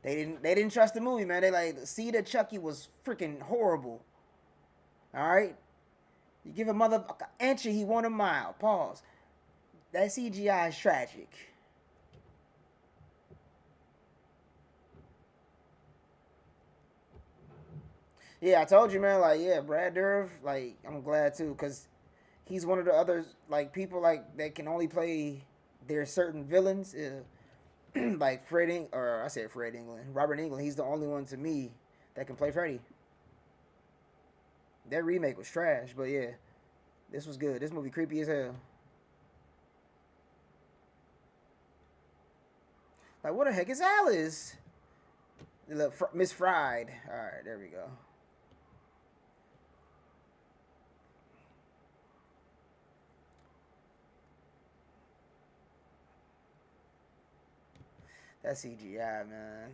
They didn't trust the movie, man. They like see that Chucky was freaking horrible. All right, you give a motherfucker an inch, he want a mile. Pause. That CGI is tragic. Yeah, I told you, man. Like, yeah, Brad Dourif. Like, I'm glad too, cause he's one of the others like people like that can only play their certain villains. Like Robert Englund. He's the only one to me that can play Freddy. That remake was trash, but yeah, this was good. This movie creepy as hell. Like, what the heck is Alice? Miss Fried. All right, there we go. That's CGI, man.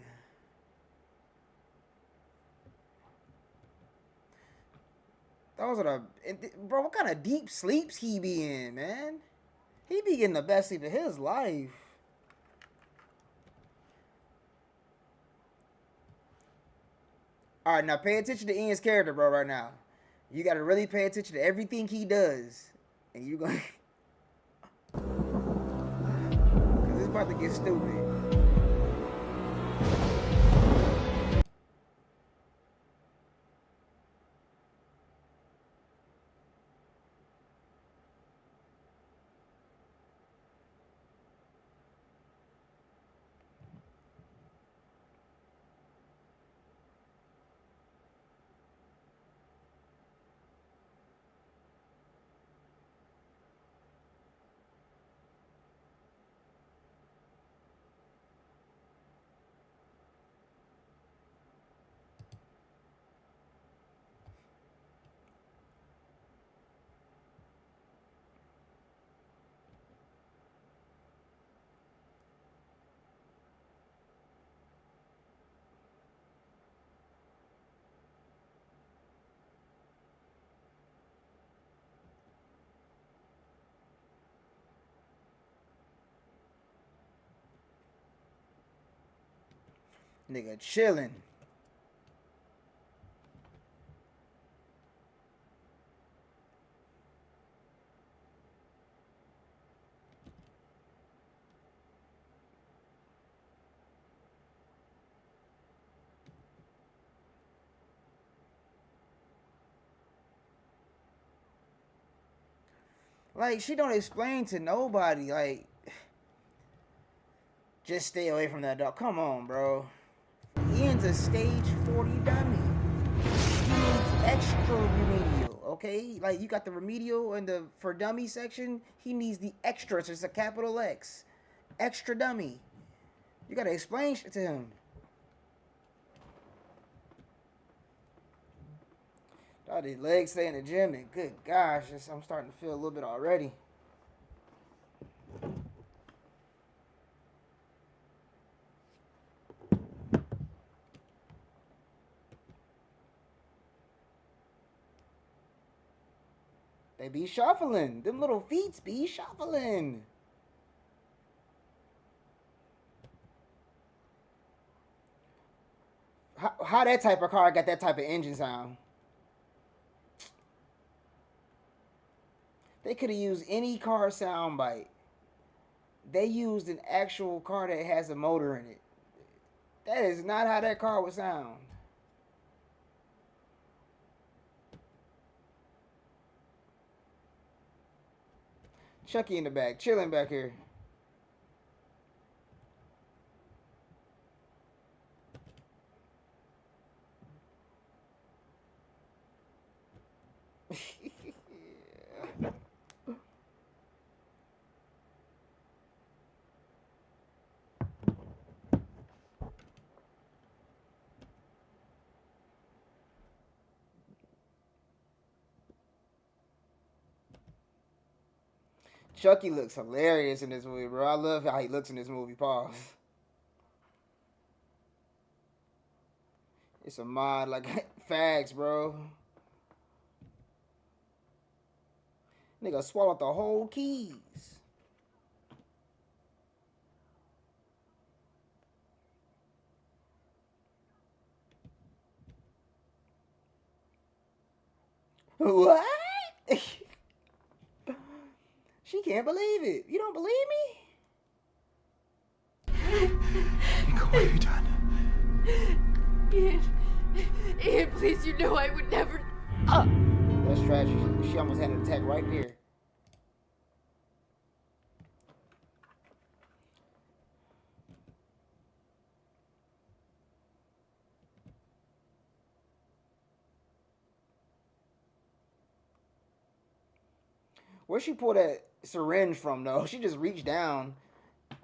Those are the... Bro, what kind of deep sleeps he be in, man? He be getting the best sleep of his life. Alright, now pay attention to Ian's character, bro, right now. You gotta really pay attention to everything he does. And you're gonna... Because it's about to get stupid. Nigga chilling. Like, she don't explain to nobody, like, just stay away from that dog. Come on, bro. Ian's a stage 40 dummy. He needs extra remedial, okay? Like, you got the remedial and the for dummy section. He needs the extra. So it's a capital X. Extra dummy. You gotta explain shit to him. God, his legs stay in the gym, and good gosh, I'm starting to feel a little bit already. They be shuffling. Them little feet be shuffling. How that type of car got that type of engine sound? They could have used any car soundbite. They used an actual car that has a motor in it. That is not how that car would sound. Chucky in the back, chilling back here. Chucky looks hilarious in this movie, bro. I love how he looks in this movie. Pause. It's a mod, like, fags, bro. Nigga swallowed the whole keys. What? She can't believe it. You don't believe me? Nico, what have you done? Ian, please, you know I would never. That's tragic. She almost had an attack right there. Where'd she pull that syringe from, though? She just reached down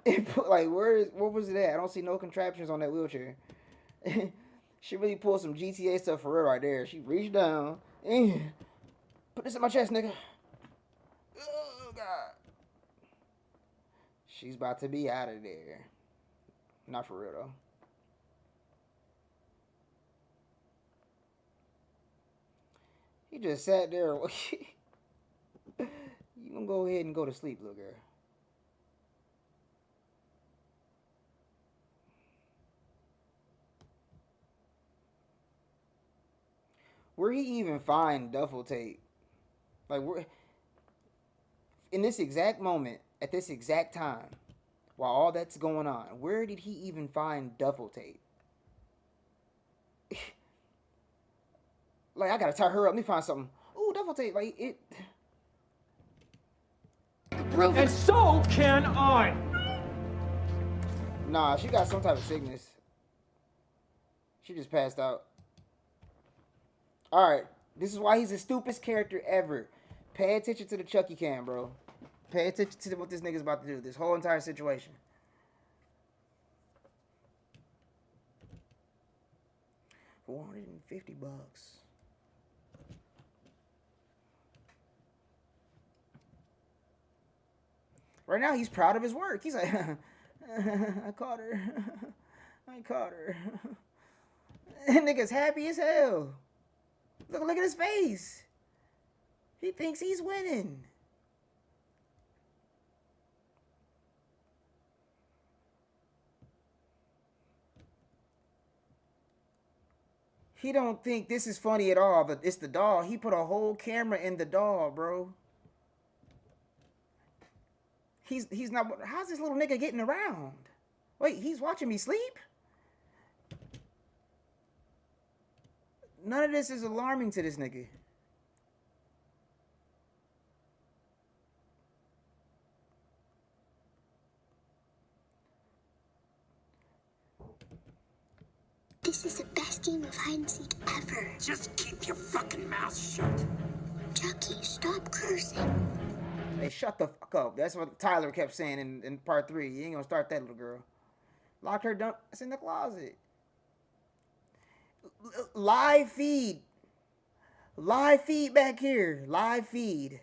and put, like, where was it at? I don't see no contraptions on that wheelchair. She really pulled some GTA stuff for real right there. She reached down and put this in my chest, nigga. Oh, God. She's about to be out of there. Not for real, though. He just sat there. You gonna go ahead and go to sleep, little girl. Where he even find duffel tape? Like, where, in this exact moment, at this exact time, while all that's going on, where did he even find duffel tape? Like, I gotta tie her up. Let me find something. Ooh, duffel tape. Like, it. And so can I. Nah, she got some type of sickness. She just passed out. Alright, this is why he's the stupidest character ever. Pay attention to the Chucky cam, bro. Pay attention to what this nigga's about to do. This whole entire situation. $450. Right now, he's proud of his work. He's like, I caught her. I caught her. Nigga's happy as hell. Look at his face. He thinks he's winning. He don't think this is funny at all, but it's the doll. He put a whole camera in the doll, bro. He's not. How's this little nigga getting around? Wait, he's watching me sleep? None of this is alarming to this nigga. This is the best game of hide and seek ever. Just keep your fucking mouth shut. Chucky, stop cursing. Hey, shut the fuck up. That's what Tyler kept saying in part 3. You ain't gonna start that, little girl. Lock her down. It's in the closet. Live feed. Live feed back here. Live feed.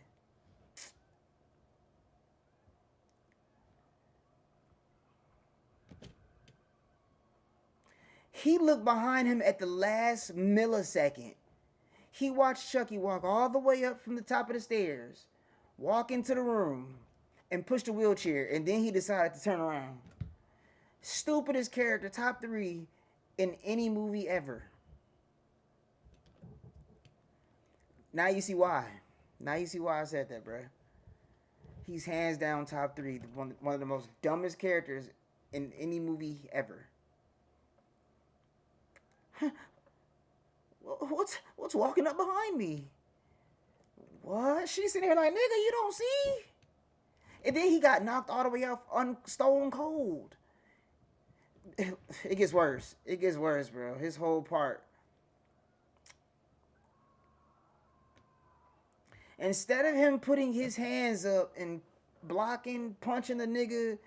He looked behind him at the last millisecond. He watched Chucky walk all the way up from the top of the stairs, walk into the room, and push the wheelchair, and then he decided to turn around. Stupidest character, top 3 in any movie ever. Now you see why. Now you see why I said that, bruh. He's hands down top 3. One of the most dumbest characters in any movie ever. What's walking up behind me? What? She's sitting here like, nigga, you don't see? And then he got knocked all the way off stone cold. It gets worse. It gets worse, bro. His whole part. Instead of him putting his hands up and blocking, punching the nigga,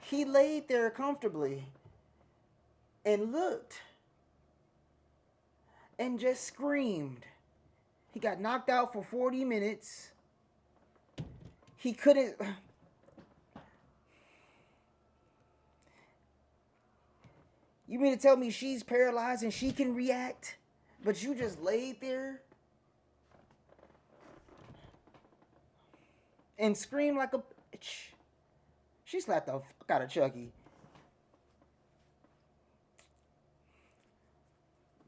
he laid there comfortably and looked and just screamed. He got knocked out for 40 minutes. He couldn't... You mean to tell me she's paralyzed and she can react, but you just laid there and screamed like a bitch? She slapped the fuck out of Chucky.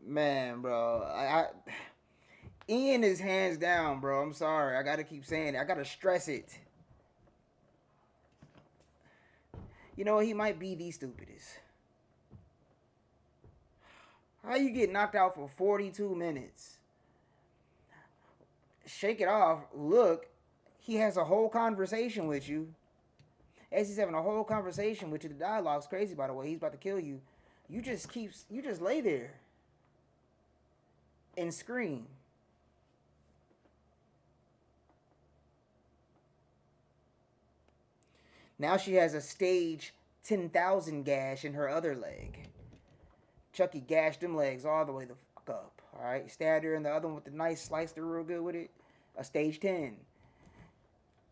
Man, bro, Ian is hands down, bro. I'm sorry. I gotta keep saying it. I gotta stress it. You know, he might be the stupidest. How you get knocked out for 42 minutes? Shake it off. Look, he has a whole conversation with you. As he's having a whole conversation with you, the dialogue's crazy, by the way. He's about to kill you. You just lay there and scream. Now she has a stage 10,000 gash in her other leg. Chucky gashed them legs all the way the fuck up. Alright, stabbed her in the other one with the knife, sliced her real good with it. A stage 10.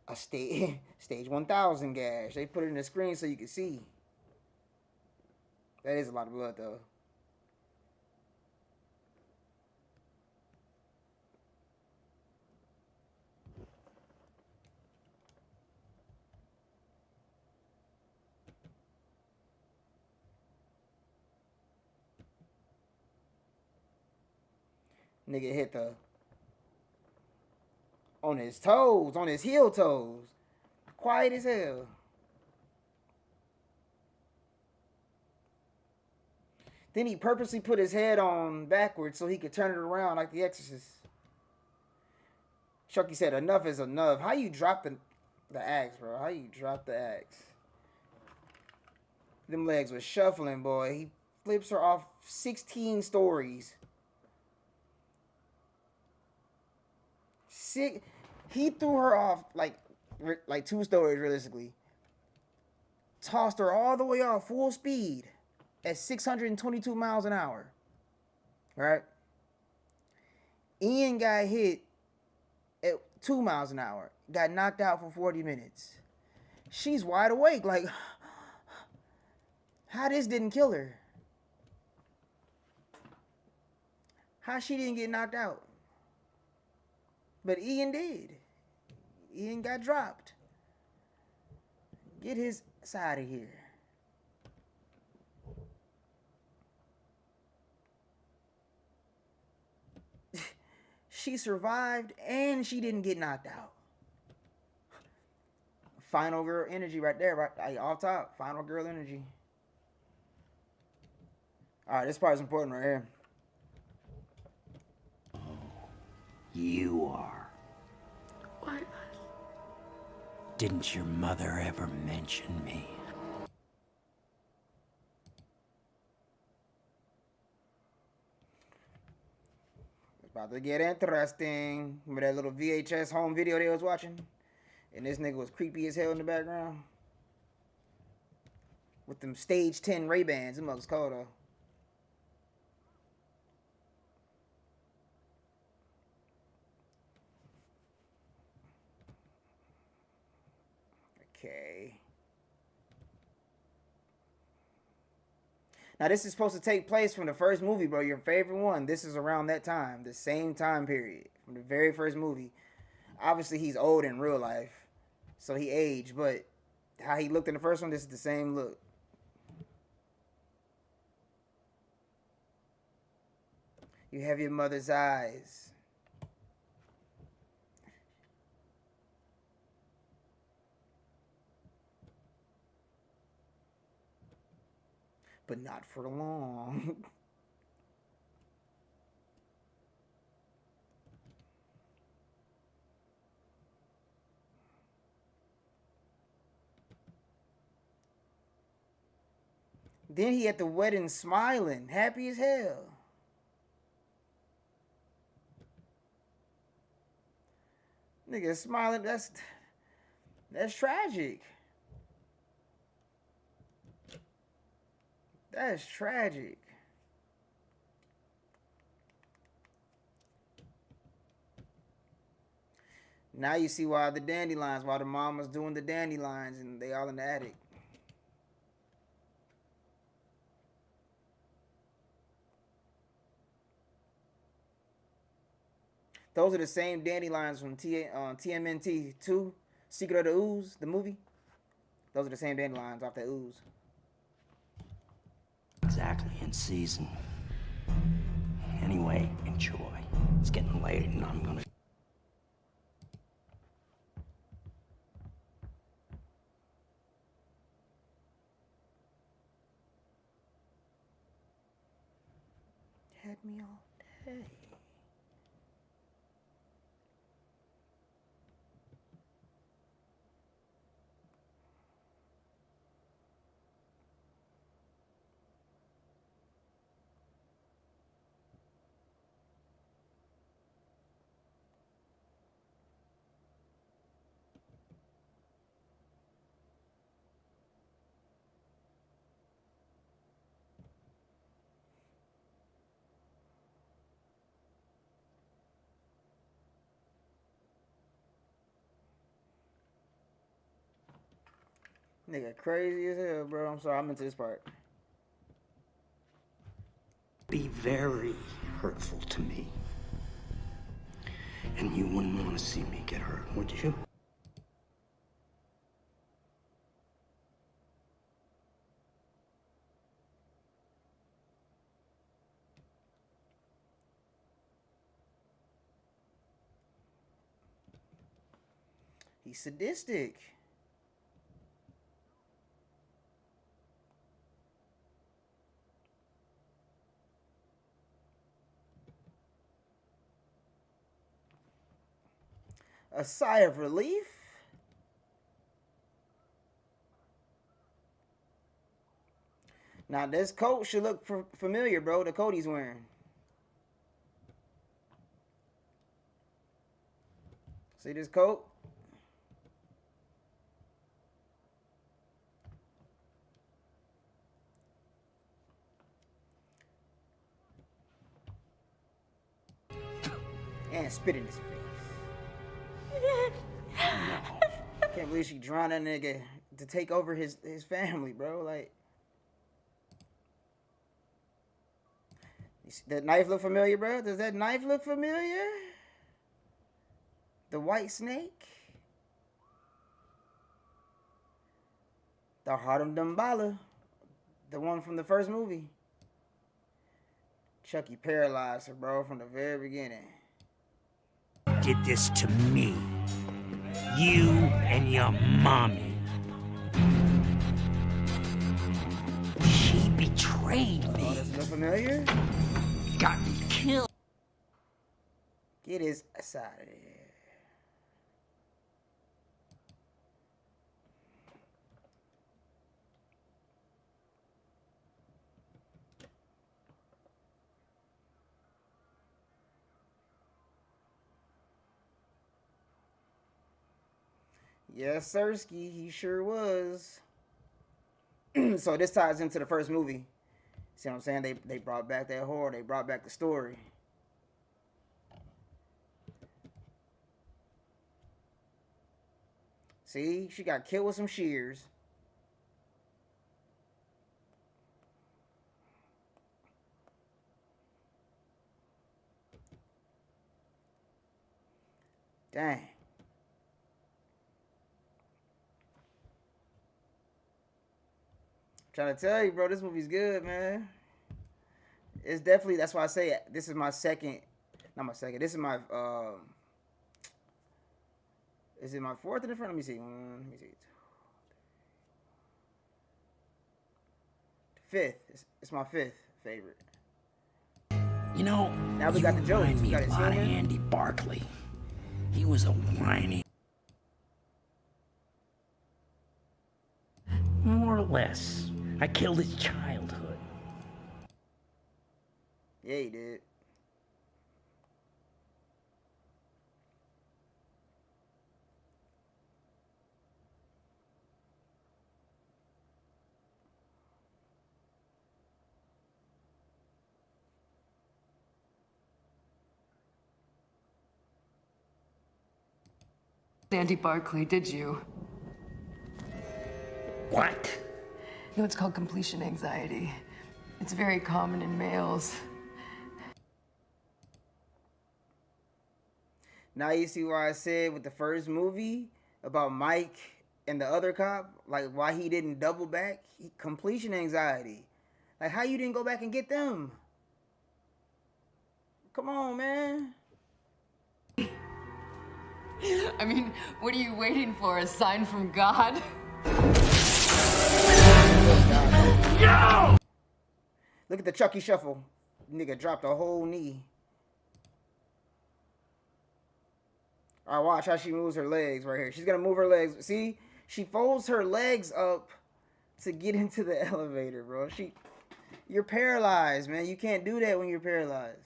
A stage 1,000 gash. They put it in the screen so you can see. That is a lot of blood though. Nigga hit on his toes, on his heel toes. Quiet as hell. Then he purposely put his head on backwards so he could turn it around like the Exorcist. Chucky said, enough is enough. How you drop the axe, bro? How you drop the axe? Them legs was shuffling, boy. He flips her off 16 stories. He threw her off like 2 stories realistically. Tossed her all the way off full speed at 622 miles an hour. Right? Ian got hit at 2 miles an hour. Got knocked out for 40 minutes. She's wide awake. Like, how this didn't kill her? How she didn't get knocked out? But Ian did. Ian got dropped. Get his side of here. She survived and she didn't get knocked out. Final girl energy right there, right off top. Final girl energy. All right, this part's important right here. You are. What? Didn't your mother ever mention me? It's about to get interesting. Remember that little VHS home video they was watching? And this nigga was creepy as hell in the background? With them stage 10 Ray-Bans. Them motherfuckers cold though. Okay. Now this is supposed to take place from the first movie, bro. Your favorite one. This is around that time. The same time period. From the very first movie. Obviously he's old in real life. So he aged. But how he looked in the first one, this is the same look. You have your mother's eyes. But not for long. Then he at the wedding smiling, happy as hell. Nigga smiling. That's tragic. That's tragic. Now you see why the dandelions, why the mom was doing the dandelions, and they all in the attic. Those are the same dandelions from TMNT 2, Secret of the Ooze, the movie. Those are the same dandelions off that ooze. Exactly in season. Anyway, enjoy. It's getting late and I'm gonna... Had me all day. Nigga crazy as hell, bro. I'm sorry, I'm into this part. Be very hurtful to me. And you wouldn't want to see me get hurt, would you? He's sadistic. A sigh of relief. Now this coat should look familiar, bro. The coat he's wearing. See this coat? And spit in his face. Can't believe she drawn that nigga to take over his family, bro. Like, that knife look familiar, bro? Does that knife look familiar? The white snake? The Heart of Dumbala. The one from the first movie. Chucky paralyzed her, bro, from the very beginning. Did this to me. You and your mommy. She betrayed me. Oh, does it look familiar? Got me killed. Get his ass out of here. Yes, Sirski, he sure was. So this ties into the first movie. See what I'm saying? They brought back that horror. They brought back the story. See? She got killed with some shears. Dang. Trying to tell you, bro, this movie's good, man. It's definitely, that's why I say this is my second, not my second, this is my, is it my fourth in the front? Let me see. Let me see. Fifth. It's my fifth favorite. You know, now we got the Jones. Remind We me got a his lot of humor. Andy Barkley. He was a whiny. More or less. I killed his childhood. Yeah, he did. Andy Barclay, did you? What? No, it's called completion anxiety. It's very common in males. Now you see why I said with the first movie about Mike and the other cop, like why he didn't double back? Completion anxiety. Like how you didn't go back and get them? Come on, man. I mean, what are you waiting for? A sign from God? Yo! Look at the Chucky shuffle. Nigga dropped a whole knee. Alright, watch how she moves her legs right here. She's gonna move her legs. See? She folds her legs up to get into the elevator, bro. You're paralyzed, man. You can't do that when you're paralyzed.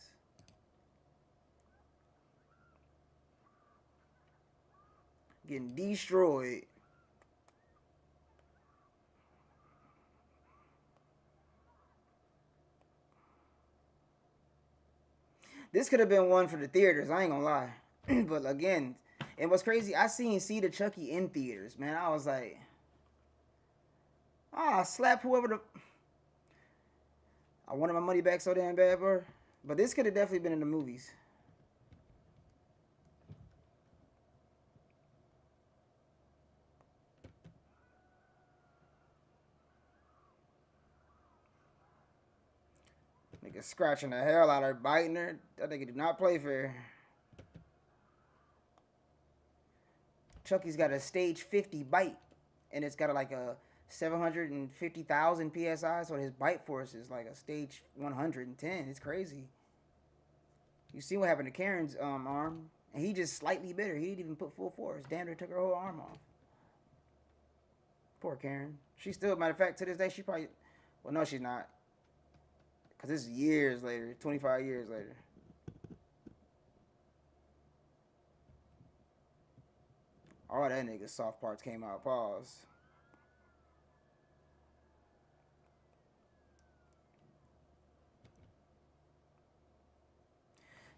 Getting destroyed. This could have been one for the theaters, I ain't gonna lie. But again, and what's crazy, I seen See the Chucky in theaters, man. I was like, slap whoever the... I wanted my money back so damn bad, bro. But this could have definitely been in the movies. Nigga scratching the hell out of her, biting her. That nigga do not play fair. Chucky's got a stage 50 bite. And it's got like a 750,000 PSI. So his bite force is like a stage 110. It's crazy. You see what happened to Karen's arm. And he just slightly bit her. He didn't even put full force. Damn near took her whole arm off. Poor Karen. She still, matter of fact, to this day, she probably... Well, no, she's not. Because this is years later. 25 years later. All that nigga's soft parts came out. Pause.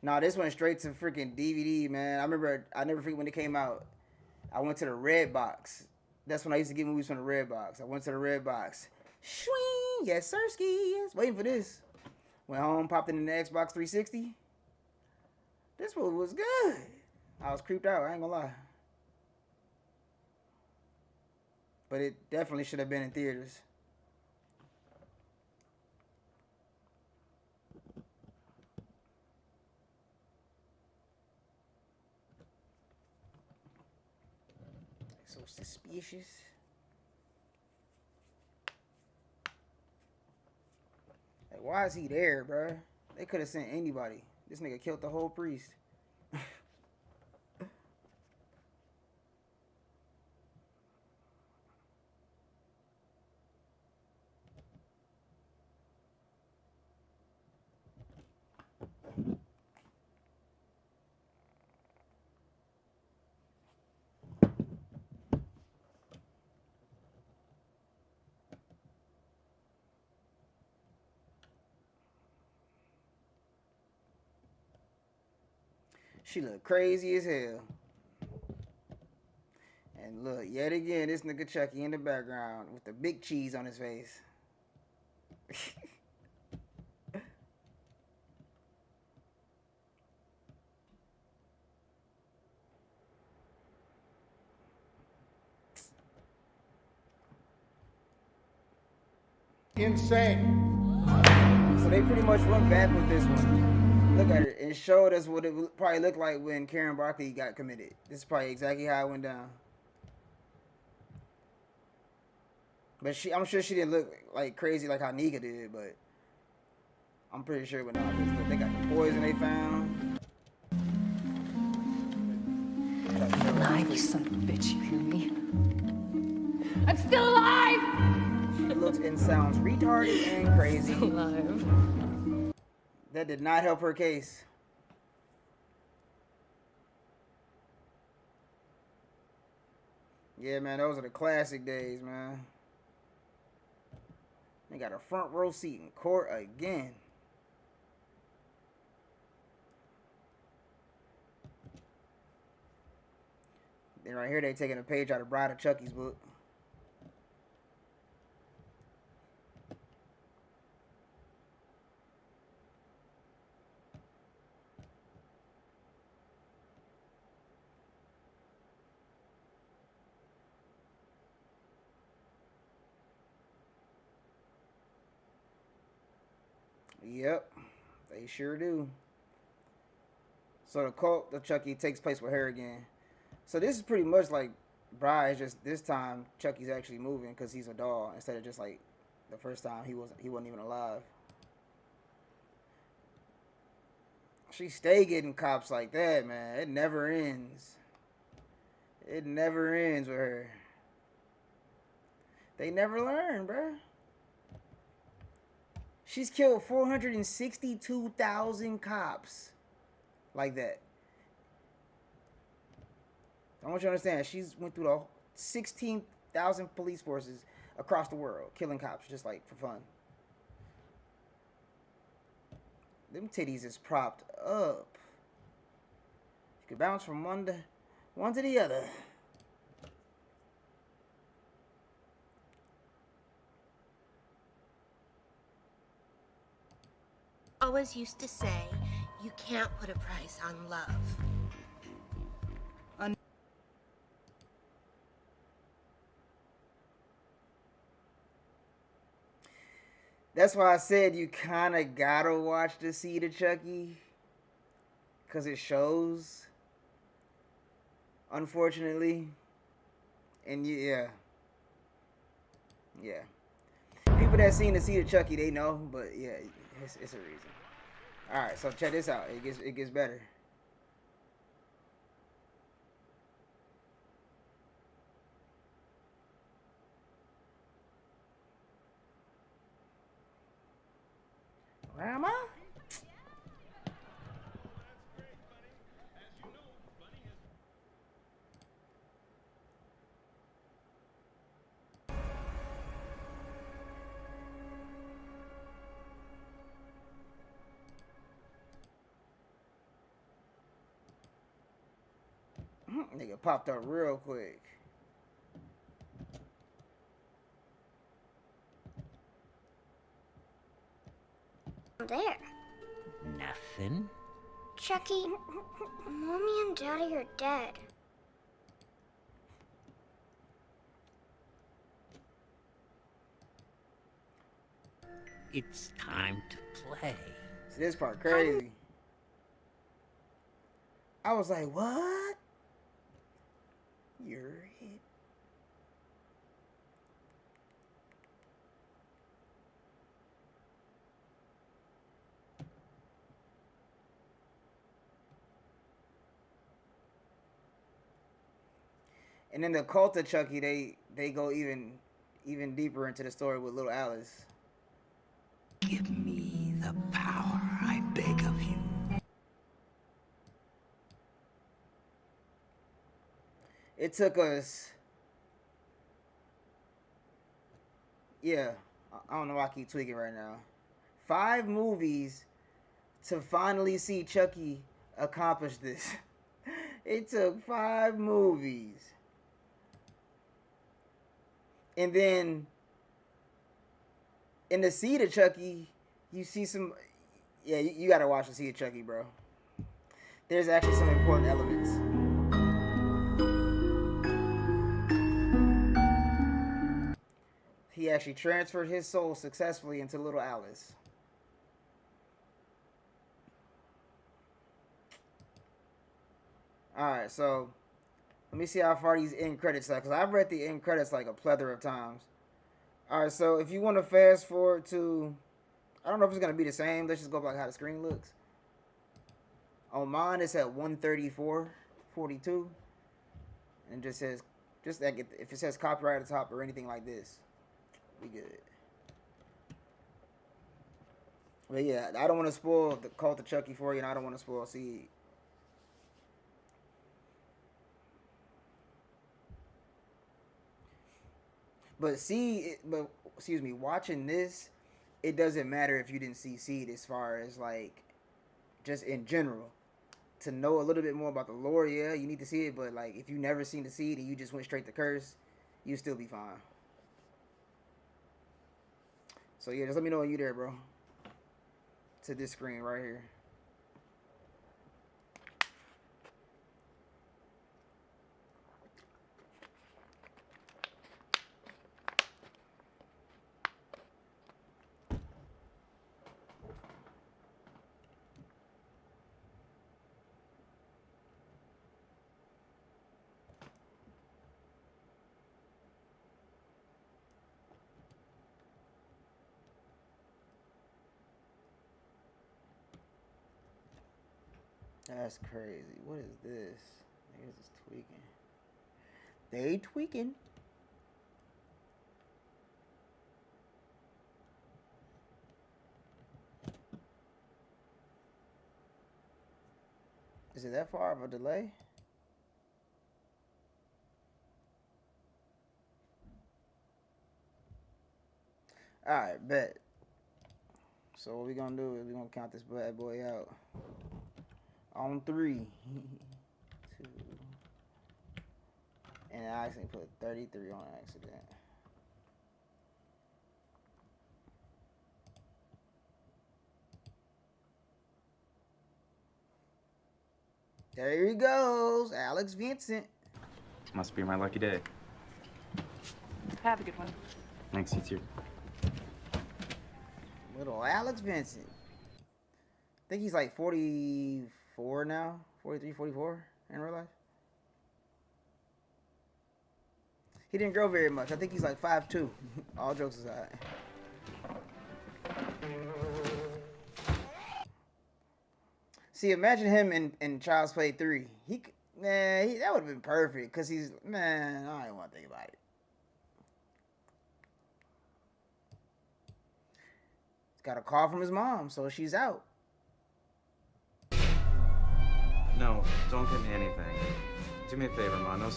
Nah, this went straight to freaking DVD, man. I never forget when it came out. I went to the red box. That's when I used to get movies from the red box. I went to the red box. Shwing! Yes, sirski. Waiting for this. Went home, popped in the Xbox 360. This movie was good. I was creeped out, I ain't gonna lie. But it definitely should have been in theaters. So suspicious. Like, why is he there, bruh? They could have sent anybody. This nigga killed the whole priest. She look crazy as hell. And look, yet again, this nigga Chucky in the background with the big cheese on his face. Insane. So they pretty much went back with this one. Look at it and showed us what it probably looked like when Karen Barkley got committed. This is probably exactly how it went down. But I'm sure she didn't look like crazy like how Nika did, but I'm pretty sure it went down. They got the poison they found. Alive, you son of a bitch, you hear me? I'm still alive! She looks and sounds retarded and crazy. Still alive. That did not help her case. Yeah, man, those are the classic days, man. They got a front row seat in court again. And right here, they taking a page out of Bride of Chucky's book. Yep, they sure do. So the cult of Chucky takes place with her again. So this is pretty much like Bride, just this time Chucky's actually moving because he's a doll instead of just like the first time he wasn't even alive. She stay getting cops like that, man. It never ends. It never ends with her. They never learn, bruh. She's killed 462,000 cops like that. I want you to understand, she's went through the 16,000 police forces across the world, killing cops just like for fun. Them titties is propped up. You can bounce from one to the other. Always used to say, you can't put a price on love. That's why I said you kind of gotta watch The Seed of Chucky. Because it shows. Unfortunately. And yeah. Yeah. People that seen The Seed of Chucky, they know. But yeah, it's a reason. Alright, so check this out. It gets better. Where am I? Nigga popped up real quick. There. Nothing. Chucky, Mommy and Daddy are dead. It's time to play. See, this part crazy. I was like, what? You're it. And then the cult of Chucky, they go even deeper into the story with little Alice. Give me the power, I beg of you. It took us, yeah, I don't know why I keep tweaking right now, 5 movies to finally see Chucky accomplish this. It took 5 movies. And then in The Seed of Chucky, you see some, yeah, you gotta watch The Seed of Chucky, bro. There's actually some important elements. He actually transferred his soul successfully into little Alice. Alright, so let me see how far these end credits are, because I've read the end credits like a plethora of times. Alright, so if you want to fast forward to, I don't know if it's going to be the same. Let's just go by how the screen looks. On mine, it's at 134:42. And it just says, just like if it says copyright at the top or anything like this, we good. But yeah, I don't want to spoil the Cult of Chucky for you, and I don't want to spoil Seed. But excuse me, watching this, it doesn't matter if you didn't see Seed as far as like, just in general. to know a little bit more about the lore, yeah, you need to see it. But like, if you never seen the seed and you just went straight to curse, you still be fine. So yeah, just let me know when you there, bro. To this screen right here. That's crazy. What is this? Niggas is tweaking. They tweaking. Is it that far of a delay? Alright, bet. So what we gonna do is we gonna count this bad boy out. On 3. 2. And I accidentally put 33 on accident. There he goes, Alex Vincent. Must be my lucky day. Have a good one. Thanks, you too. Little Alex Vincent. I think he's like 44 now. 43, 44 in real life. He didn't grow very much. I think he's like 5'2". All jokes aside. See, imagine him in Child's Play 3. That would have been perfect. Because he's, man, I don't even want to think about it. He's got a call from his mom, so she's out. No, don't get me anything. Do me a favor, Ma. No.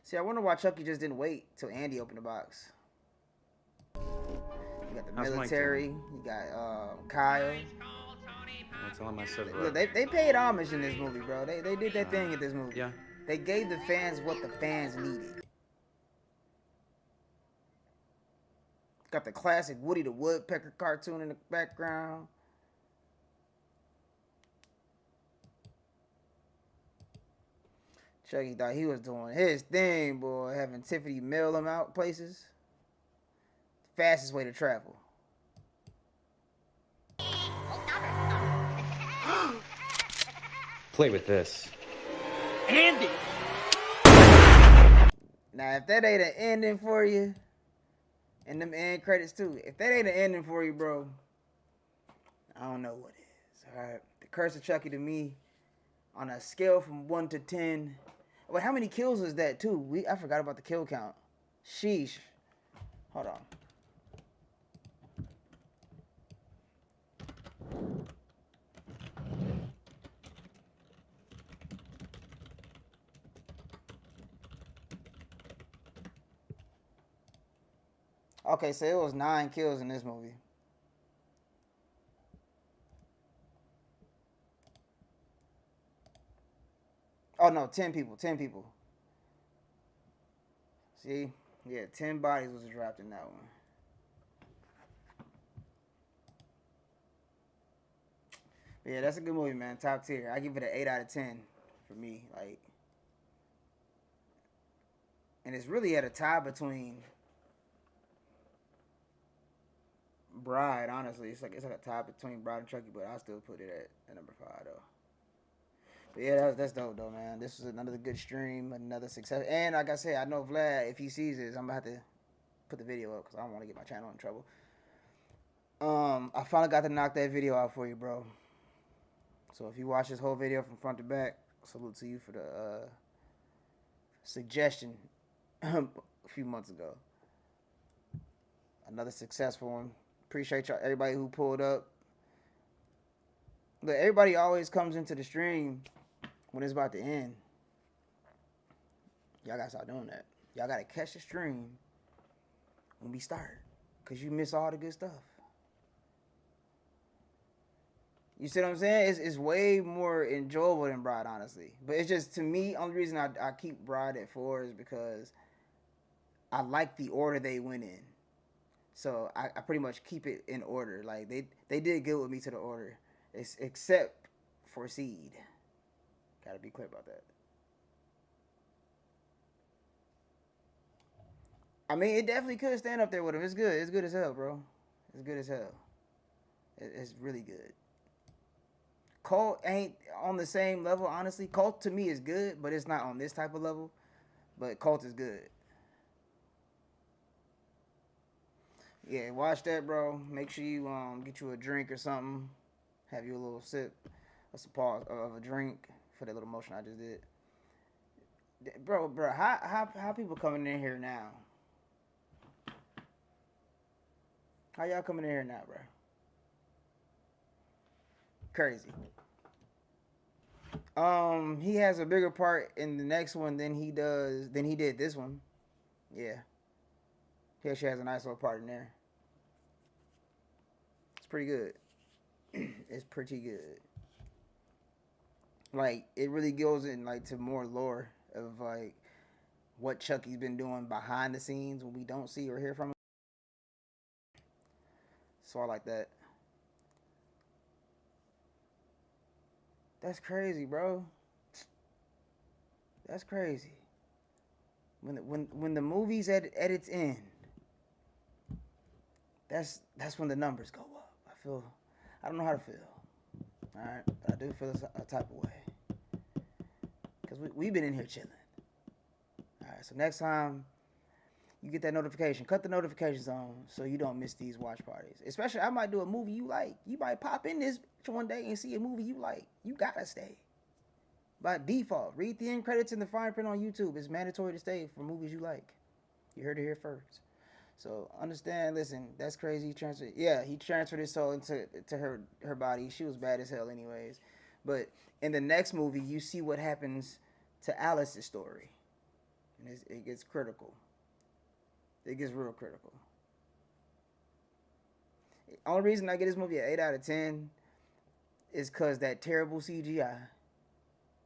See, I wonder why Chucky just didn't wait till Andy opened the box. You got the military. You got Kyle. Tell him I said Look, they paid homage in this movie, bro. They did their thing in this movie. Yeah. They gave the fans what the fans needed. Got the classic Woody the Woodpecker cartoon in the background. Chucky thought he was doing his thing, boy. Having Tiffany mail him out places. Fastest way to travel. Play with this. Andy! Now, if that ain't an ending for you, and them end credits too, if that ain't an ending for you, bro, I don't know what is. Alright. The Curse of Chucky to me, on a scale from 1 to 10. Wait, how many kills was that too? I forgot about the kill count. Sheesh. Hold on. Okay, so it was 9 kills in this movie. Oh no, 10 people. 10 people. See? Yeah, 10 bodies was dropped in that one. But yeah, that's a good movie, man. Top tier. I give it an 8 out of 10 for me. Like, and it's really at a tie between Bride, honestly. It's like a tie between Bride and Chucky, but I'll still put it at number 5 though. But yeah, that's dope though, man. This was another good stream, another success. And like I said, I know Vlad, if he sees this, I'm about to put the video up because I don't want to get my channel in trouble. I finally got to knock that video out for you, bro. So if you watch this whole video from front to back, salute to you for the suggestion a few months ago. Another successful one. Appreciate y'all, everybody who pulled up. Look, everybody always comes into the stream when it's about to end. Y'all gotta start doing that. Y'all gotta catch the stream when we start, cause you miss all the good stuff. You see what I'm saying? It's way more enjoyable than Bride, honestly. But it's just, to me, only reason I keep Bride at 4 is because I like the order they went in. So I pretty much keep it in order. Like, they did good with me to the order. Except for Seed. Gotta be clear about that. I mean, it definitely could stand up there with him. It's good. It's good as hell, bro. It's good as hell. It's really good. Cult ain't on the same level, honestly. Cult to me is good, but it's not on this type of level. But Cult is good. Yeah, watch that, bro. Make sure you get you a drink or something. Have you a little sip of a drink for that little motion I just did. Bro, how people coming in here now? How y'all coming in here now, bro? Crazy. He has a bigger part in the next one than he did this one. Yeah. He actually has a nice little part in there. It's pretty good. It's pretty good. Like, it really goes in like to more lore of like what Chucky's been doing behind the scenes when we don't see or hear from him. So I like that. That's crazy, bro. That's crazy. When the movie's at its end, that's when the numbers go up. I don't know how to feel. All right, but I do feel a type of way because we've been in here chilling. All right, so next time you get that notification, cut the notifications on so you don't miss these watch parties. Especially, I might do a movie you like. You might pop in this one day and see a movie you like. You gotta stay. By default, read the end credits in the fine print on YouTube. It's mandatory to stay for movies you like. You heard it here first. So understand, listen, that's crazy. He transferred his soul into her body. She was bad as hell anyways. But in the next movie, you see what happens to Alice's story. And it gets critical. It gets real critical. The only reason I get this movie an 8 out of 10 is because that terrible CGI.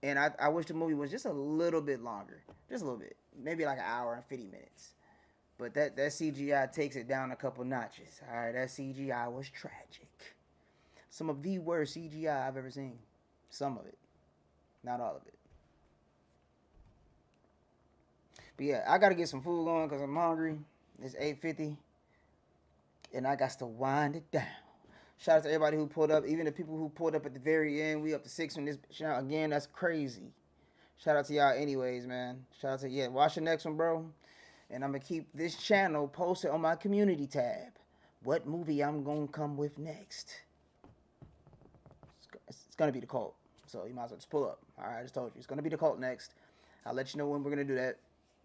And I wish the movie was just a little bit longer. Just a little bit. Maybe like an hour and 50 minutes. But that CGI takes it down a couple notches. All right, that CGI was tragic. Some of the worst CGI I've ever seen. Some of it. Not all of it. But yeah, I got to get some food going because I'm hungry. It's 8:50. And I got to wind it down. Shout out to everybody who pulled up. Even the people who pulled up at the very end. We up to 6 on this. Again, that's crazy. Shout out to y'all anyways, man. Shout out to, watch the next one, bro. And I'm going to keep this channel posted on my community tab. What movie I'm going to come with next. It's going to be The Cult. So you might as well just pull up. All right, I just told you. It's going to be The Cult next. I'll let you know when we're going to do that.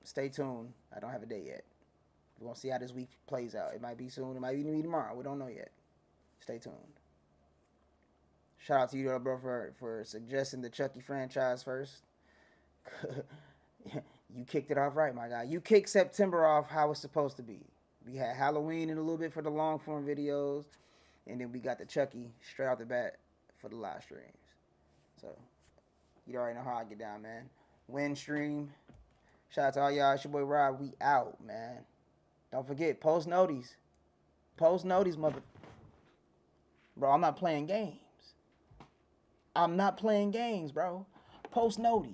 Stay tuned. I don't have a date yet. We're going to see how this week plays out. It might be soon. It might even be tomorrow. We don't know yet. Stay tuned. Shout out to you, bro, for suggesting the Chucky franchise first. You kicked it off right, my guy. You kicked September off how it's supposed to be. We had Halloween in a little bit for the long form videos, and then we got the Chucky straight out the bat for the live streams. So you already know how I get down, man. Win stream. Shout out to all y'all. It's your boy Rob. We out, man. Don't forget, post noties. Post noties, mother. Bro, I'm not playing games. I'm not playing games, bro. Post noties.